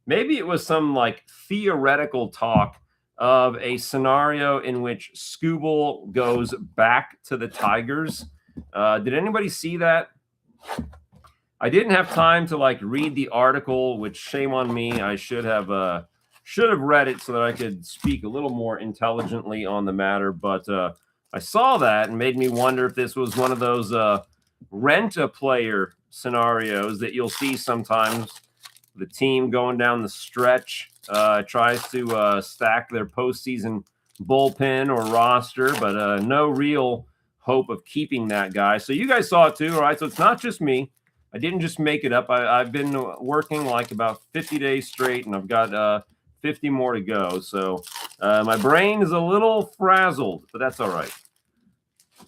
maybe it was some like theoretical talk of a scenario in which Scooble goes back to the Tigers. Did anybody see that? I didn't have time to like read the article, which shame on me. I should have read it so that I could speak a little more intelligently on the matter. But I saw that and made me wonder if this was one of those rent-a-player scenarios that you'll see sometimes. The team going down the stretch tries to stack their postseason bullpen or roster, but no real hope of keeping that guy. So you guys saw it too, all right? So it's not just me. I didn't just make it up. I've been working like about 50 days straight, and I've got 50 more to go. So my brain is a little frazzled, but that's all right.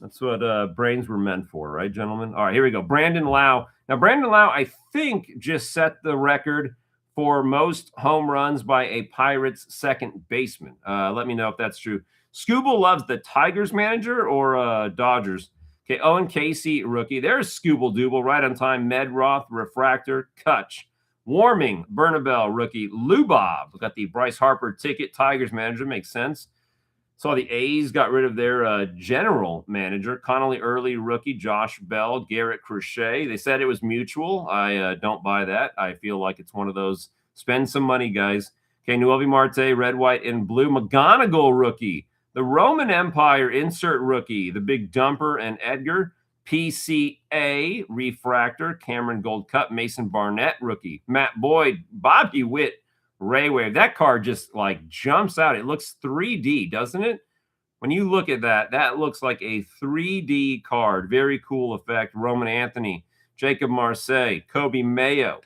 That's what brains were meant for, right, gentlemen? All right, here we go. Brandon Lau. Now, Brandon Lau, I think, just set the record for most home runs by a Pirates second baseman. Let me know if that's true. Scooble loves the Tigers manager or Dodgers. Okay, Owen Casey, rookie. There's Scooble Dooble, right on time. Medroth, Refractor, Kutch. Warming, Bernabel, rookie. Lubob, got the Bryce Harper ticket. Tigers manager, makes sense. Saw the A's got rid of their general manager. Connolly Early, rookie. Josh Bell, Garrett Crochet. They said it was mutual. I don't buy that. I feel like it's one of those spend some money, guys. Okay, Noelvi Marte, red, white, and blue. McGonigal, rookie. The Roman Empire insert rookie, the Big Dumper and Edgar. PCA refractor, Cameron Gold Cup, Mason Barnett rookie. Matt Boyd, Bobby Witt, Ray Wave. That card just like jumps out. It looks 3D, doesn't it? When you look at that, that looks like a 3D card. Very cool effect. Roman Anthony, Jacob Marseille, Kobe Mayo,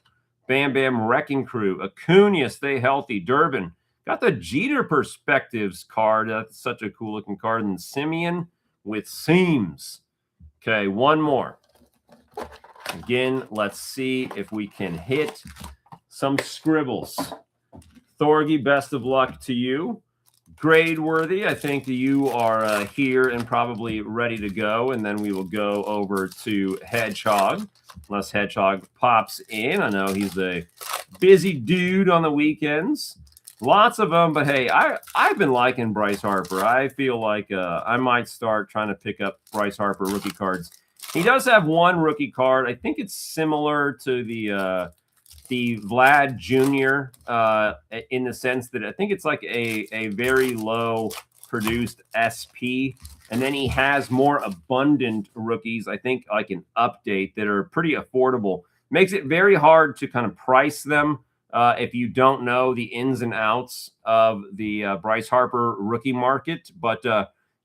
Bam Bam Wrecking Crew, Acuna, stay healthy, Durbin. Got the Jeter Perspectives card. That's such a cool looking card. And Simeon with seams. Okay, one more. Again, let's see if we can hit some scribbles. Thorgy, best of luck to you. Grade worthy, I think you are here and probably ready to go. And then we will go over to Hedgehog, unless Hedgehog pops in. I know he's a busy dude on the weekends. Lots of them, but hey, I've been liking Bryce Harper. I feel like I might start trying to pick up Bryce Harper rookie cards. He does have one rookie card. I think it's similar to the Vlad Jr. In the sense that I think it's like a very low produced SP. And then he has more abundant rookies, I think like an update, that are pretty affordable. Makes it very hard to kind of price them if you don't know the ins and outs of the Bryce Harper rookie market. But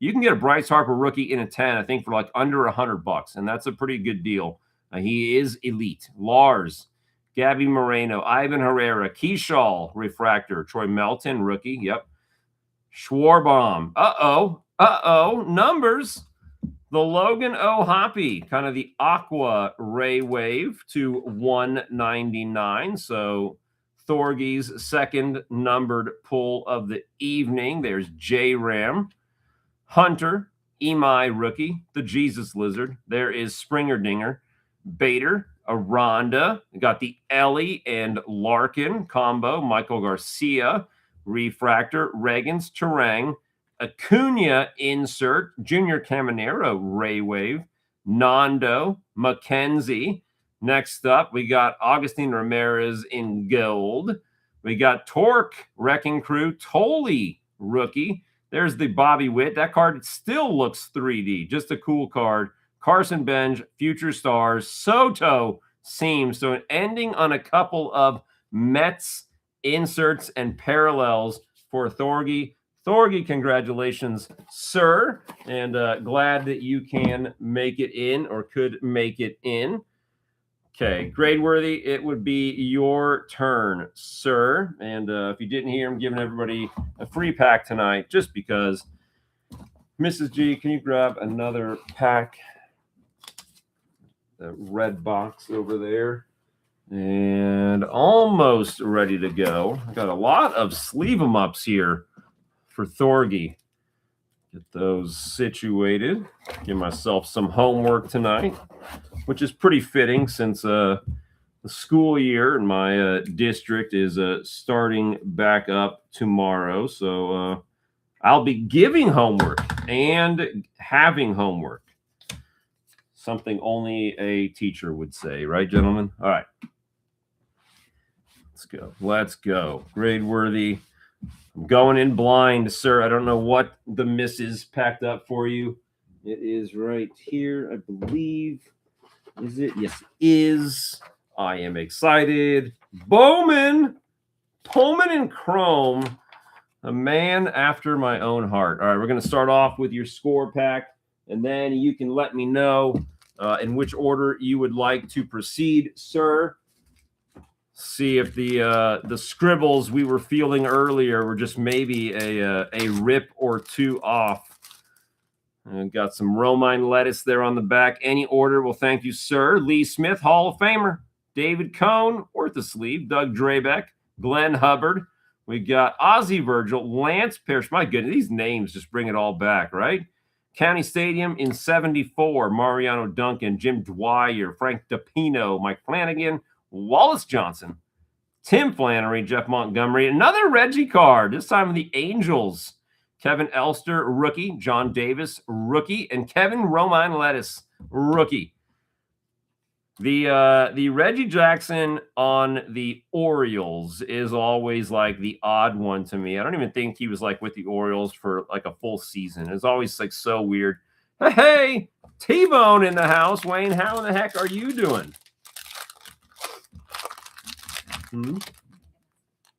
you can get a Bryce Harper rookie in a 10, I think, for like under $100, and that's a pretty good deal. He is elite. Lars, Gabby Moreno, Ivan Herrera, Keyshaw, refractor, Troy Melton, rookie. Yep. Schwarbaum. Numbers. The Logan O Hoppy, kind of the Aqua Ray Wave to 199. So Thorgy's second numbered pull of the evening. There's J Ram. Hunter, Emai Rookie, the Jesus Lizard. There is Springer Dinger. Bader, Aranda. We got the Ellie and Larkin combo. Michael Garcia, Refractor, Reagans, Terang, Acuna insert, Junior Caminero, Ray Wave, Nando, Mackenzie. Next up, we got Augustine Ramirez in gold. We got Torque, Wrecking Crew, Tolley, rookie. There's the Bobby Witt. That card still looks 3D. Just a cool card. Carson Benj, Future Stars, Soto, Seams. So an ending on a couple of Mets inserts and parallels for Thorgy. Thorgy, congratulations, sir. And glad that you can make it in or could make it in. Okay, Gradeworthy, it would be your turn, sir. And if you didn't hear, I'm giving everybody a free pack tonight just because. Mrs. G, can you grab another pack? That red box over there. And almost ready to go. I got a lot of sleeve 'em ups here for Thorgy. Get those situated. Give myself some homework tonight, which is pretty fitting since the school year in my district is starting back up tomorrow. So I'll be giving homework and having homework. Something only a teacher would say, right, gentlemen? All right. Let's go. Let's go. Gradeworthy. I'm going in blind, sir. I don't know what the missus packed up for you. It is right here, I believe. Is it? Yes, it is. I am excited. Bowman in chrome. A man after my own heart. All right, we're going to start off with your score pack, and then you can let me know in which order you would like to proceed, sir. See if the scribbles we were feeling earlier were just maybe a rip or two off. And got some romaine lettuce there on the back. Any order will thank you, sir. Lee Smith, Hall of Famer. David Cohn, worth a sleeve. Doug Drabeck, Glenn Hubbard. We got Ozzie Virgil, Lance Parrish. My goodness, these names just bring it all back, right? County Stadium in 74. Mariano Duncan, Jim Dwyer, Frank DePino, Mike Flanagan, Wallace Johnson, Tim Flannery, Jeff Montgomery. Another Reggie card, this time with the Angels. Kevin Elster, rookie. John Davis, rookie. And Kevin Romaine Lettuce, rookie. The Reggie Jackson on the Orioles is always like the odd one to me. I don't even think he was like with the Orioles for like a full season. It's always like so weird. Hey, T-Bone in the house. Wayne, how in the heck are you doing?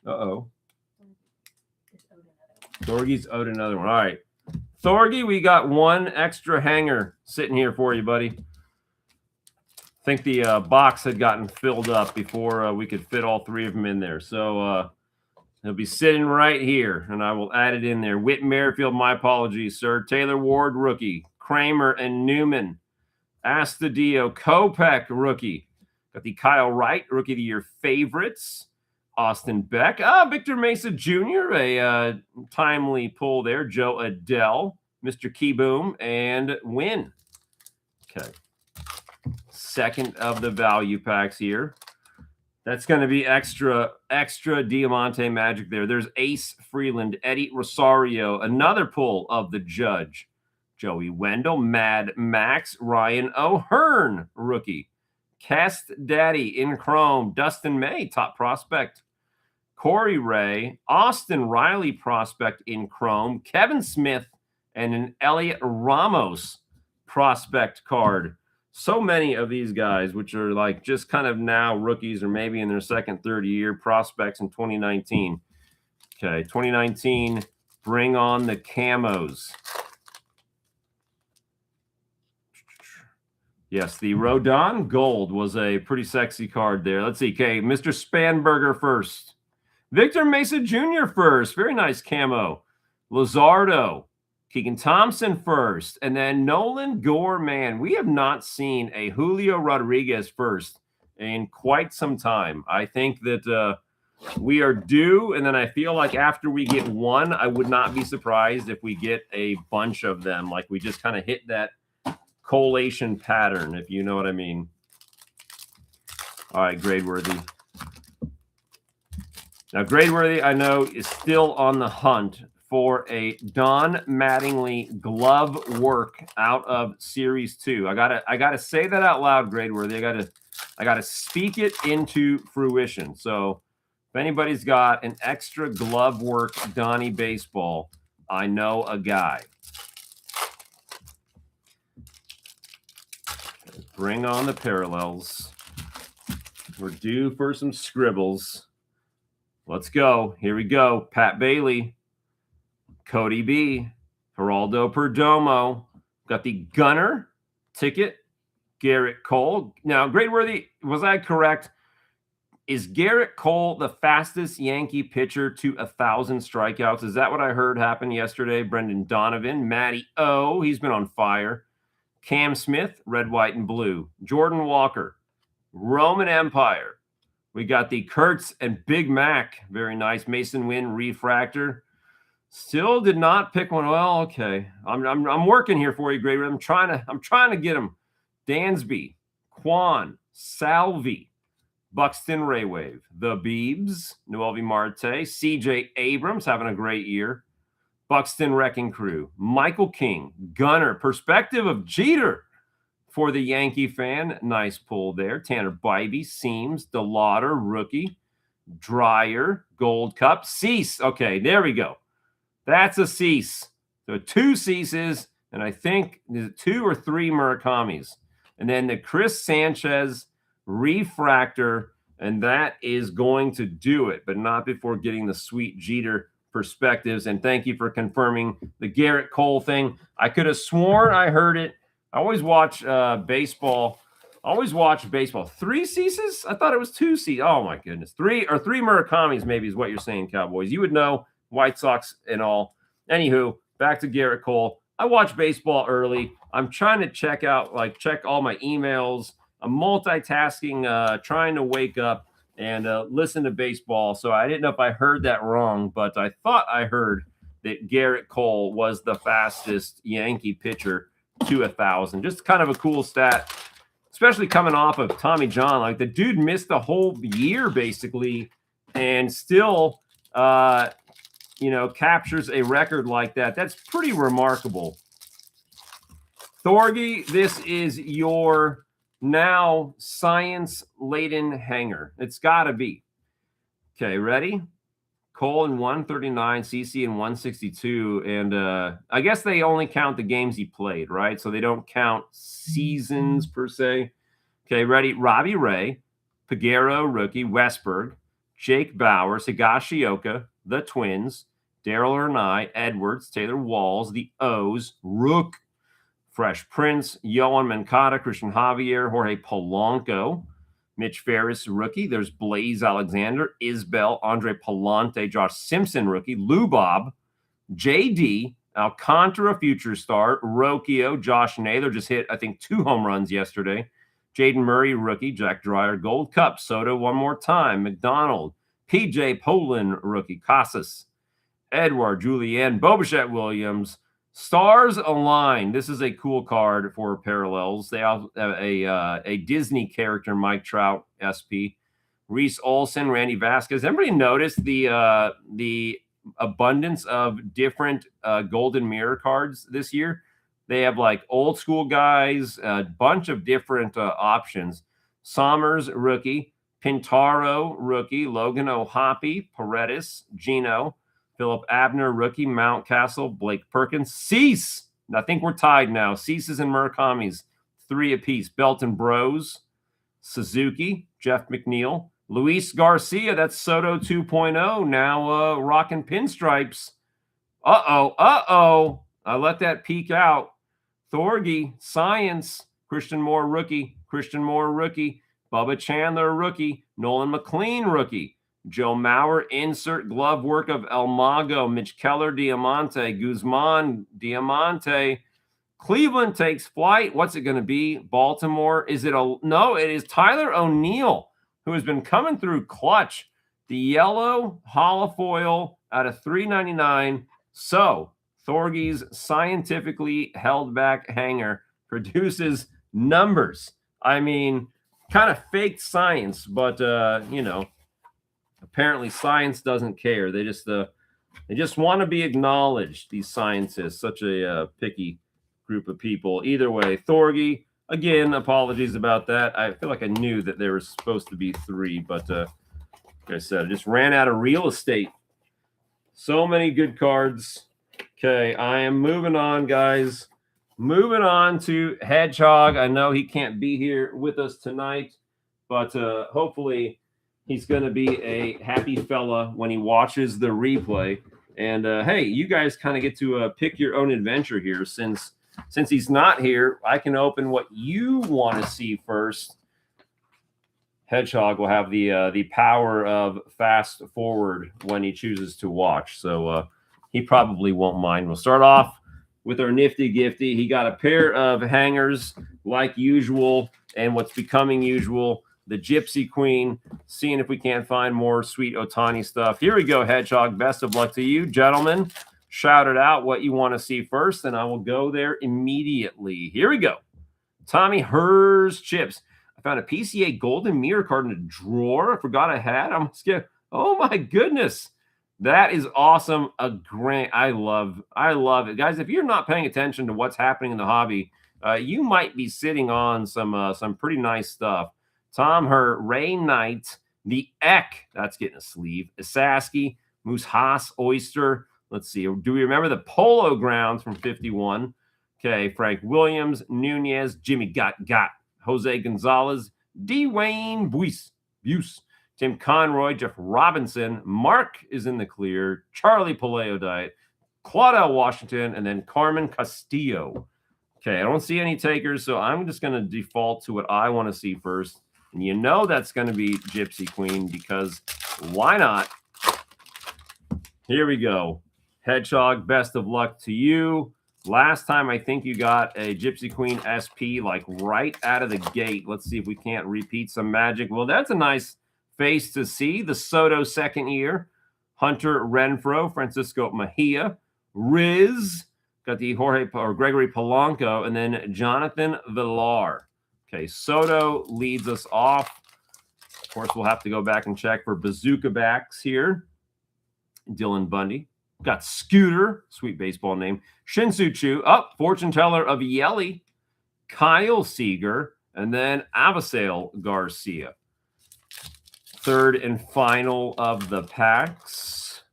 Uh-oh. Thorgy's owed another one. All right. Thorgy, we got one extra hanger sitting here for you, buddy. I think the box had gotten filled up before we could fit all three of them in there. So it'll be sitting right here, and I will add it in there. Whit Merrifield, my apologies, sir. Taylor Ward, rookie. Kramer and Newman. Astudillo, Kopech, rookie. Got the Kyle Wright, rookie of the year favorites. Austin Beck. Victor Mesa Jr., a timely pull there. Joe Adele, Mr. Keyboom, and Win. Okay. Second of the value packs here. That's going to be extra Diamante magic there. There's Ace Freeland, Eddie Rosario, another pull of the Judge. Joey Wendell, Mad Max, Ryan O'Hearn, rookie. Cast Daddy in chrome, Dustin May, top prospect. Corey Ray, Austin Riley prospect in chrome, Kevin Smith, and an Elliot Ramos prospect card. So many of these guys, which are like just kind of now rookies or maybe in their second, third year, prospects in 2019. Okay, 2019, bring on the camos. Yes, the Rodon Gold was a pretty sexy card there. Let's see. Okay, Mr. Spanberger first. Victor Mesa Jr. first. Very nice camo. Luzardo. Keegan Thompson first, and then Nolan Gore. Man, we have not seen a Julio Rodriguez first in quite some time. I think that we are due, and then I feel like after we get one, I would not be surprised if we get a bunch of them. Like we just kind of hit that collation pattern, if you know what I mean. All right, Gradeworthy. Now, Gradeworthy, I know, is still on the hunt for a Don Mattingly glove work out of Series 2. I gotta say that out loud, Gradeworthy. I gotta speak it into fruition. So if anybody's got an extra glove work Donnie baseball, I know a guy. Bring on the parallels. We're due for some scribbles. Let's go. Here we go. Pat Bailey, Cody B, Geraldo Perdomo. Got the Gunner ticket, Garrett Cole. Now, Gradeworthy, was I correct? Is Garrett Cole the fastest Yankee pitcher to 1,000 strikeouts? Is that what I heard happen yesterday? Brendan Donovan, Matty O, he's been on fire. Cam Smith, red, white, and blue. Jordan Walker, Roman Empire. We got the Kurtz and Big Mac. Very nice. Mason Wynn refractor. Still did not pick one. Well, okay. I'm working here for you, Gray. I'm trying to get him. Dansby, Quan, Salvi, Buxton Raywave, the Beebs, Noelvi Marte, CJ Abrams having a great year. Buxton Wrecking Crew, Michael King, Gunner, perspective of Jeter for the Yankee fan. Nice pull there. Tanner Bybee, Seams, DeLauder, rookie, Dreyer, Gold Cup, Cease. Okay, there we go. That's a Cease. So 2 Ceases, and I think 2 or 3 Murakamis. And then the Chris Sanchez refractor, and that is going to do it, but not before getting the sweet Jeter perspectives. And thank you for confirming the Garrett Cole thing. I could have sworn I heard it. I always watch baseball. 3 Ceases? I thought it was 2 Ceases. Oh my goodness. 3 Murakamis maybe is what you're saying, Cowboys. You would know, White Sox and all. Anywho, back to Garrett Cole. I watch baseball early. I'm trying to check all my emails. I'm multitasking, trying to wake up and listen to baseball. So I didn't know if I heard that wrong, but I thought I heard that Garrett Cole was the fastest Yankee pitcher to 1,000. Just kind of a cool stat, especially coming off of Tommy John. Like the dude missed the whole year basically and still captures a record like that. That's pretty remarkable. Thorgy, this is your now science-laden hanger. It's got to be. Okay, ready? Cole in 139, CC in 162, and I guess they only count the games he played, right? So they don't count seasons per se. Okay, ready? Robbie Ray, Piguero, rookie, Westberg, Jake Bauers, Higashioka, the Twins, Daryl Ernai, Edwards, Taylor Walls, the O's, Rook, Fresh Prince, Yohan Moncada, Christian Javier, Jorge Polanco, Mitch Ferris, rookie. There's Blaze Alexander, Isbell, Andre Palante, Josh Simpson, rookie, Lou Bob, JD, Alcantara, future star, Rocchio, Josh Naylor just hit, I think, 2 home runs yesterday. Jaden Murray, rookie, Jack Dreyer, Gold Cup, Soto one more time, McDonald, PJ Poland, rookie, Casas, Edward, Julianne, Bobichette Williams, Stars Align. This is a cool card for parallels. They have a Disney character, Mike Trout, SP, Reese Olson, Randy Vasquez. Everybody noticed the abundance of different Golden Mirror cards this year? They have like old school guys, a bunch of different options. Sommers, rookie, Pintaro, rookie, Logan O'Hoppe, Paredes, Gino, Philip Abner, rookie, Mountcastle, Blake Perkins, Cease. I think we're tied now. Ceases and Murakamis, 3 apiece. Belton Bros, Suzuki, Jeff McNeil, Luis Garcia, that's Soto 2.0, now rocking pinstripes. Uh-oh. I let that peek out. Thorgy, Science, Christian Moore, rookie, Bubba Chandler, rookie, Nolan McLean, rookie, Joe Mauer, insert glove work of El Mago, Mitch Keller, Diamante, Guzman, Diamante. Cleveland takes flight. What's it going to be? Baltimore? Is it no, it is Tyler O'Neill, who has been coming through clutch. The yellow holofoil out of $3.99. So Thorgy's scientifically held back hanger produces numbers. I mean, kind of fake science, but apparently science doesn't care. They just want to be acknowledged, these scientists, such a picky group of people. Either way, Thorgy, again, apologies about that. I feel like I knew that there was supposed to be 3, but like I said, I just ran out of real estate. So many good cards. Okay, I am moving on, guys. Moving on to Hedgehog. I know he can't be here with us tonight, but hopefully he's going to be a happy fella when he watches the replay. And hey, you guys kind of get to pick your own adventure here. Since he's not here, I can open what you want to see first. Hedgehog will have the power of fast forward when he chooses to watch, so he probably won't mind. We'll start off with our nifty gifty. He got a pair of hangers like usual, and what's becoming usual, the Gypsy Queen. Seeing if we can't find more sweet Ohtani stuff. Here we go, Hedgehog. Best of luck to you, gentlemen. Shout it out what you want to see first, and I will go there immediately. Here we go. Tommy Hers Chips. I found a PCA Golden Mirror card in a drawer. I forgot I had. I'm scared. Oh my goodness. That is awesome. I love it. Guys, if you're not paying attention to what's happening in the hobby, you might be sitting on some pretty nice stuff. Tom Her, Ray Knight, the Eck, that's getting a sleeve. Isaski, Moose Haas, Oyster. Let's see. Do we remember the Polo Grounds from 51? Okay, Frank Williams, Nunez, Jimmy Got, Jose Gonzalez, Dwayne Buse, Tim Conroy, Jeff Robinson, Mark is in the clear, Charlie Paleo Diet, Claudel Washington, and then Carmen Castillo. Okay, I don't see any takers, so I'm just going to default to what I want to see first. And you know that's going to be Gypsy Queen, because why not? Here we go. Hedgehog, best of luck to you. Last time, I think you got a Gypsy Queen SP like right out of the gate. Let's see if we can't repeat some magic. Well, that's a nice face to see. The Soto second year. Hunter Renfroe, Francisco Mejia, Riz, got the Gregory Polanco, and then Jonathan Villar. Okay, Soto leads us off. Of course, we'll have to go back and check for bazooka backs here. Dylan Bundy. Got Scooter, sweet baseball name. Shinsu Chu, fortune teller of Yelly, Kyle Seager, and then Avisail Garcia. Third and final of the packs.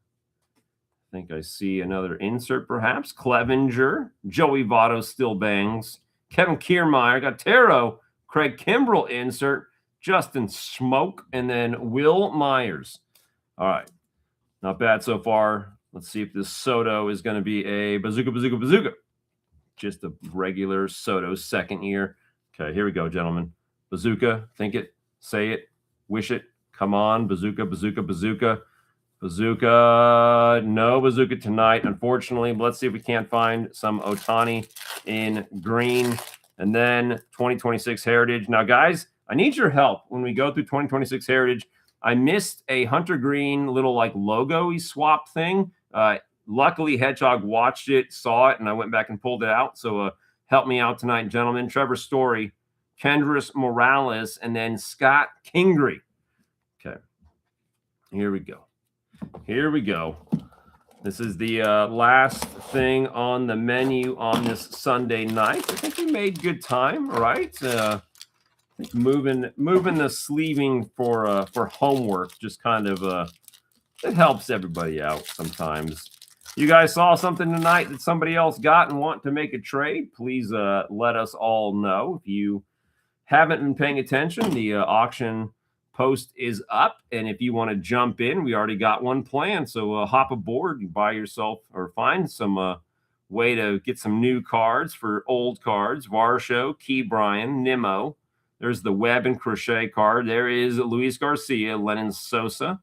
I think I see another insert, perhaps. Clevenger, Joey Votto still bangs. Kevin Kiermaier, got Taro, Craig Kimbrell insert, Justin Smoke, and then Will Myers. All right, not bad so far. Let's see if this Soto is going to be a bazooka. Just a regular Soto second year. Okay, here we go, gentlemen. Bazooka, think it, say it, wish it. Come on, bazooka. Bazooka, no bazooka tonight, unfortunately. But let's see if we can't find some Ohtani in green. And then 2026 Heritage. Now, guys, I need your help when we go through 2026 Heritage. I missed a Hunter Green little like logo-y swap thing. Luckily, Hedgehog watched it, saw it, and I went back and pulled it out. So help me out tonight, gentlemen. Trevor Story, Kendrys Morales, and then Scott Kingery. Okay, here we go. This is the last thing on the menu on this Sunday night. I think we made good time, right? Moving the sleeving for homework just kind of it helps everybody out sometimes. You guys saw something tonight that somebody else got and want to make a trade? Please let us all know. If you haven't been paying attention, the auction post is up, and if you want to jump in, we already got one planned. So hop aboard and buy yourself or find some way to get some new cards for old cards. Varsho, Key Bryan, Nimmo. There's the Webb and Crochet card. There is Luis Garcia, Lennon Sosa.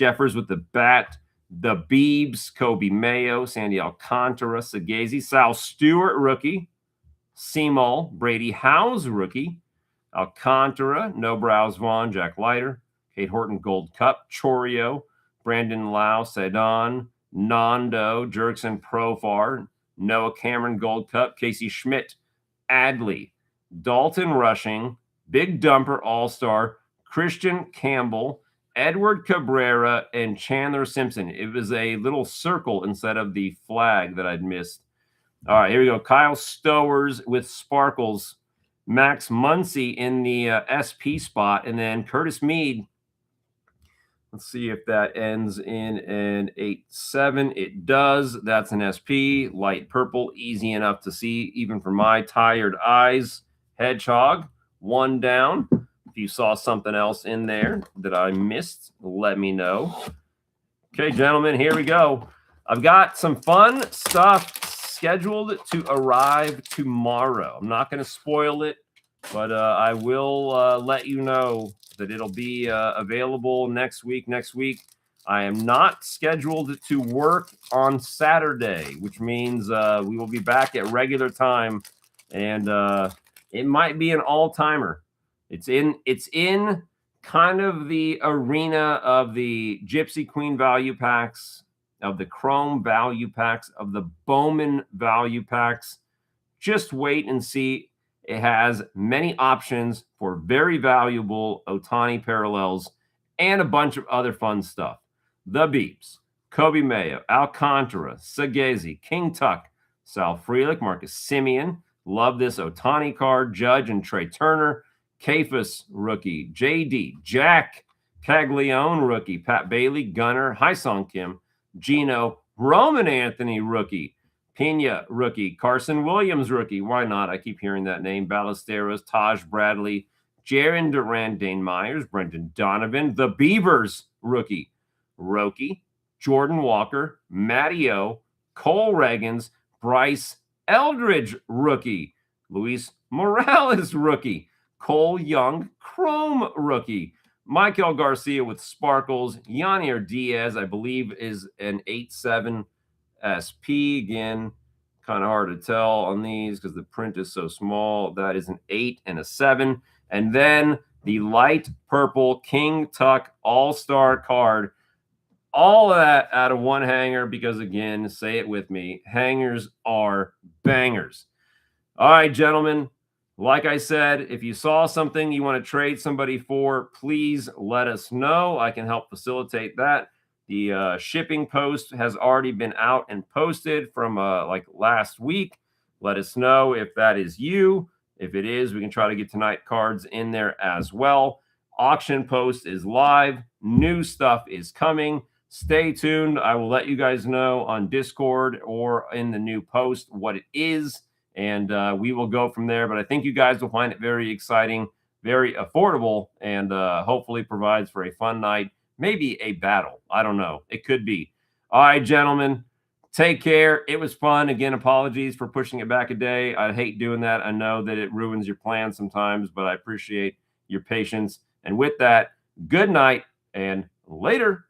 Jeffers with the bat. The Beebs, Kobe Mayo, Sandy Alcantara, Sagazi, Sal Stewart, rookie. Seymour, Brady Howes, rookie. Alcantara, No Brows Vaughn, Jack Leiter. Kate Horton, Gold Cup. Chorio, Brandon Lau, Sedon. Nando, Jerkson, Profar. Noah Cameron, Gold Cup. Casey Schmidt, Adley. Dalton Rushing, Big Dumper, All-Star. Christian Campbell, Edward Cabrera, and Chandler Simpson. It was a little circle instead of the flag that I'd missed. All right, here we go. Kyle Stowers with Sparkles. Max Muncy in the SP spot. And then Curtis Mead. Let's see if that ends in an 8-7. It does. That's an SP. Light purple. Easy enough to see, even for my tired eyes. Hedgehog. One down. If you saw something else in there that I missed, let me know. Okay, gentlemen, here we go. I've got some fun stuff scheduled to arrive tomorrow. I'm not going to spoil it, but I will let you know that it'll be available next week. Next week, I am not scheduled to work on Saturday, which means we will be back at regular time, and it might be an all-timer. It's in kind of the arena of the Gypsy Queen value packs, of the Chrome value packs, of the Bowman value packs. Just wait and see. It has many options for very valuable Ohtani parallels and a bunch of other fun stuff. The Beeps, Kobe Mayo, Alcantara, Sagazi, King Tuck, Sal Frelick, Marcus Simeon. Love this Ohtani card. Judge and Trey Turner. Kafus, rookie. JD, Jack Caglione, rookie. Pat Bailey, Gunner, Hyesung Kim, Gino, Roman Anthony, rookie. Pena, rookie. Carson Williams, rookie. Why not? I keep hearing that name. Ballesteros, Taj Bradley, Jaron Duran, Dane Myers, Brendan Donovan. The Beavers, rookie. Roki, Jordan Walker, Matty O, Cole Reagans, Bryce Eldridge, rookie. Luis Morales, rookie. Cole Young, Chrome, rookie. Michael Garcia with Sparkles. Yanier Diaz, I believe, is an 8-7 SP. Again, kind of hard to tell on these because the print is so small. That is an 8 and a 7. And then the light purple King Tuck All-Star card. All of that out of one hanger because, again, say it with me, hangers are bangers. All right, gentlemen. Like I said, if you saw something you want to trade somebody for, please let us know. I can help facilitate that. The shipping post has already been out and posted from like last week. Let us know if that is you. If it is, we can try to get tonight cards in there as well. Auction post is live. New stuff is coming. Stay tuned. I will let you guys know on Discord or in the new post what it is. And we will go from there. But I think you guys will find it very exciting, very affordable, and hopefully provides for a fun night. Maybe a battle. I don't know. It could be. All right, gentlemen. Take care. It was fun. Again, apologies for pushing it back a day. I hate doing that. I know that it ruins your plans sometimes, but I appreciate your patience. And with that, good night and later.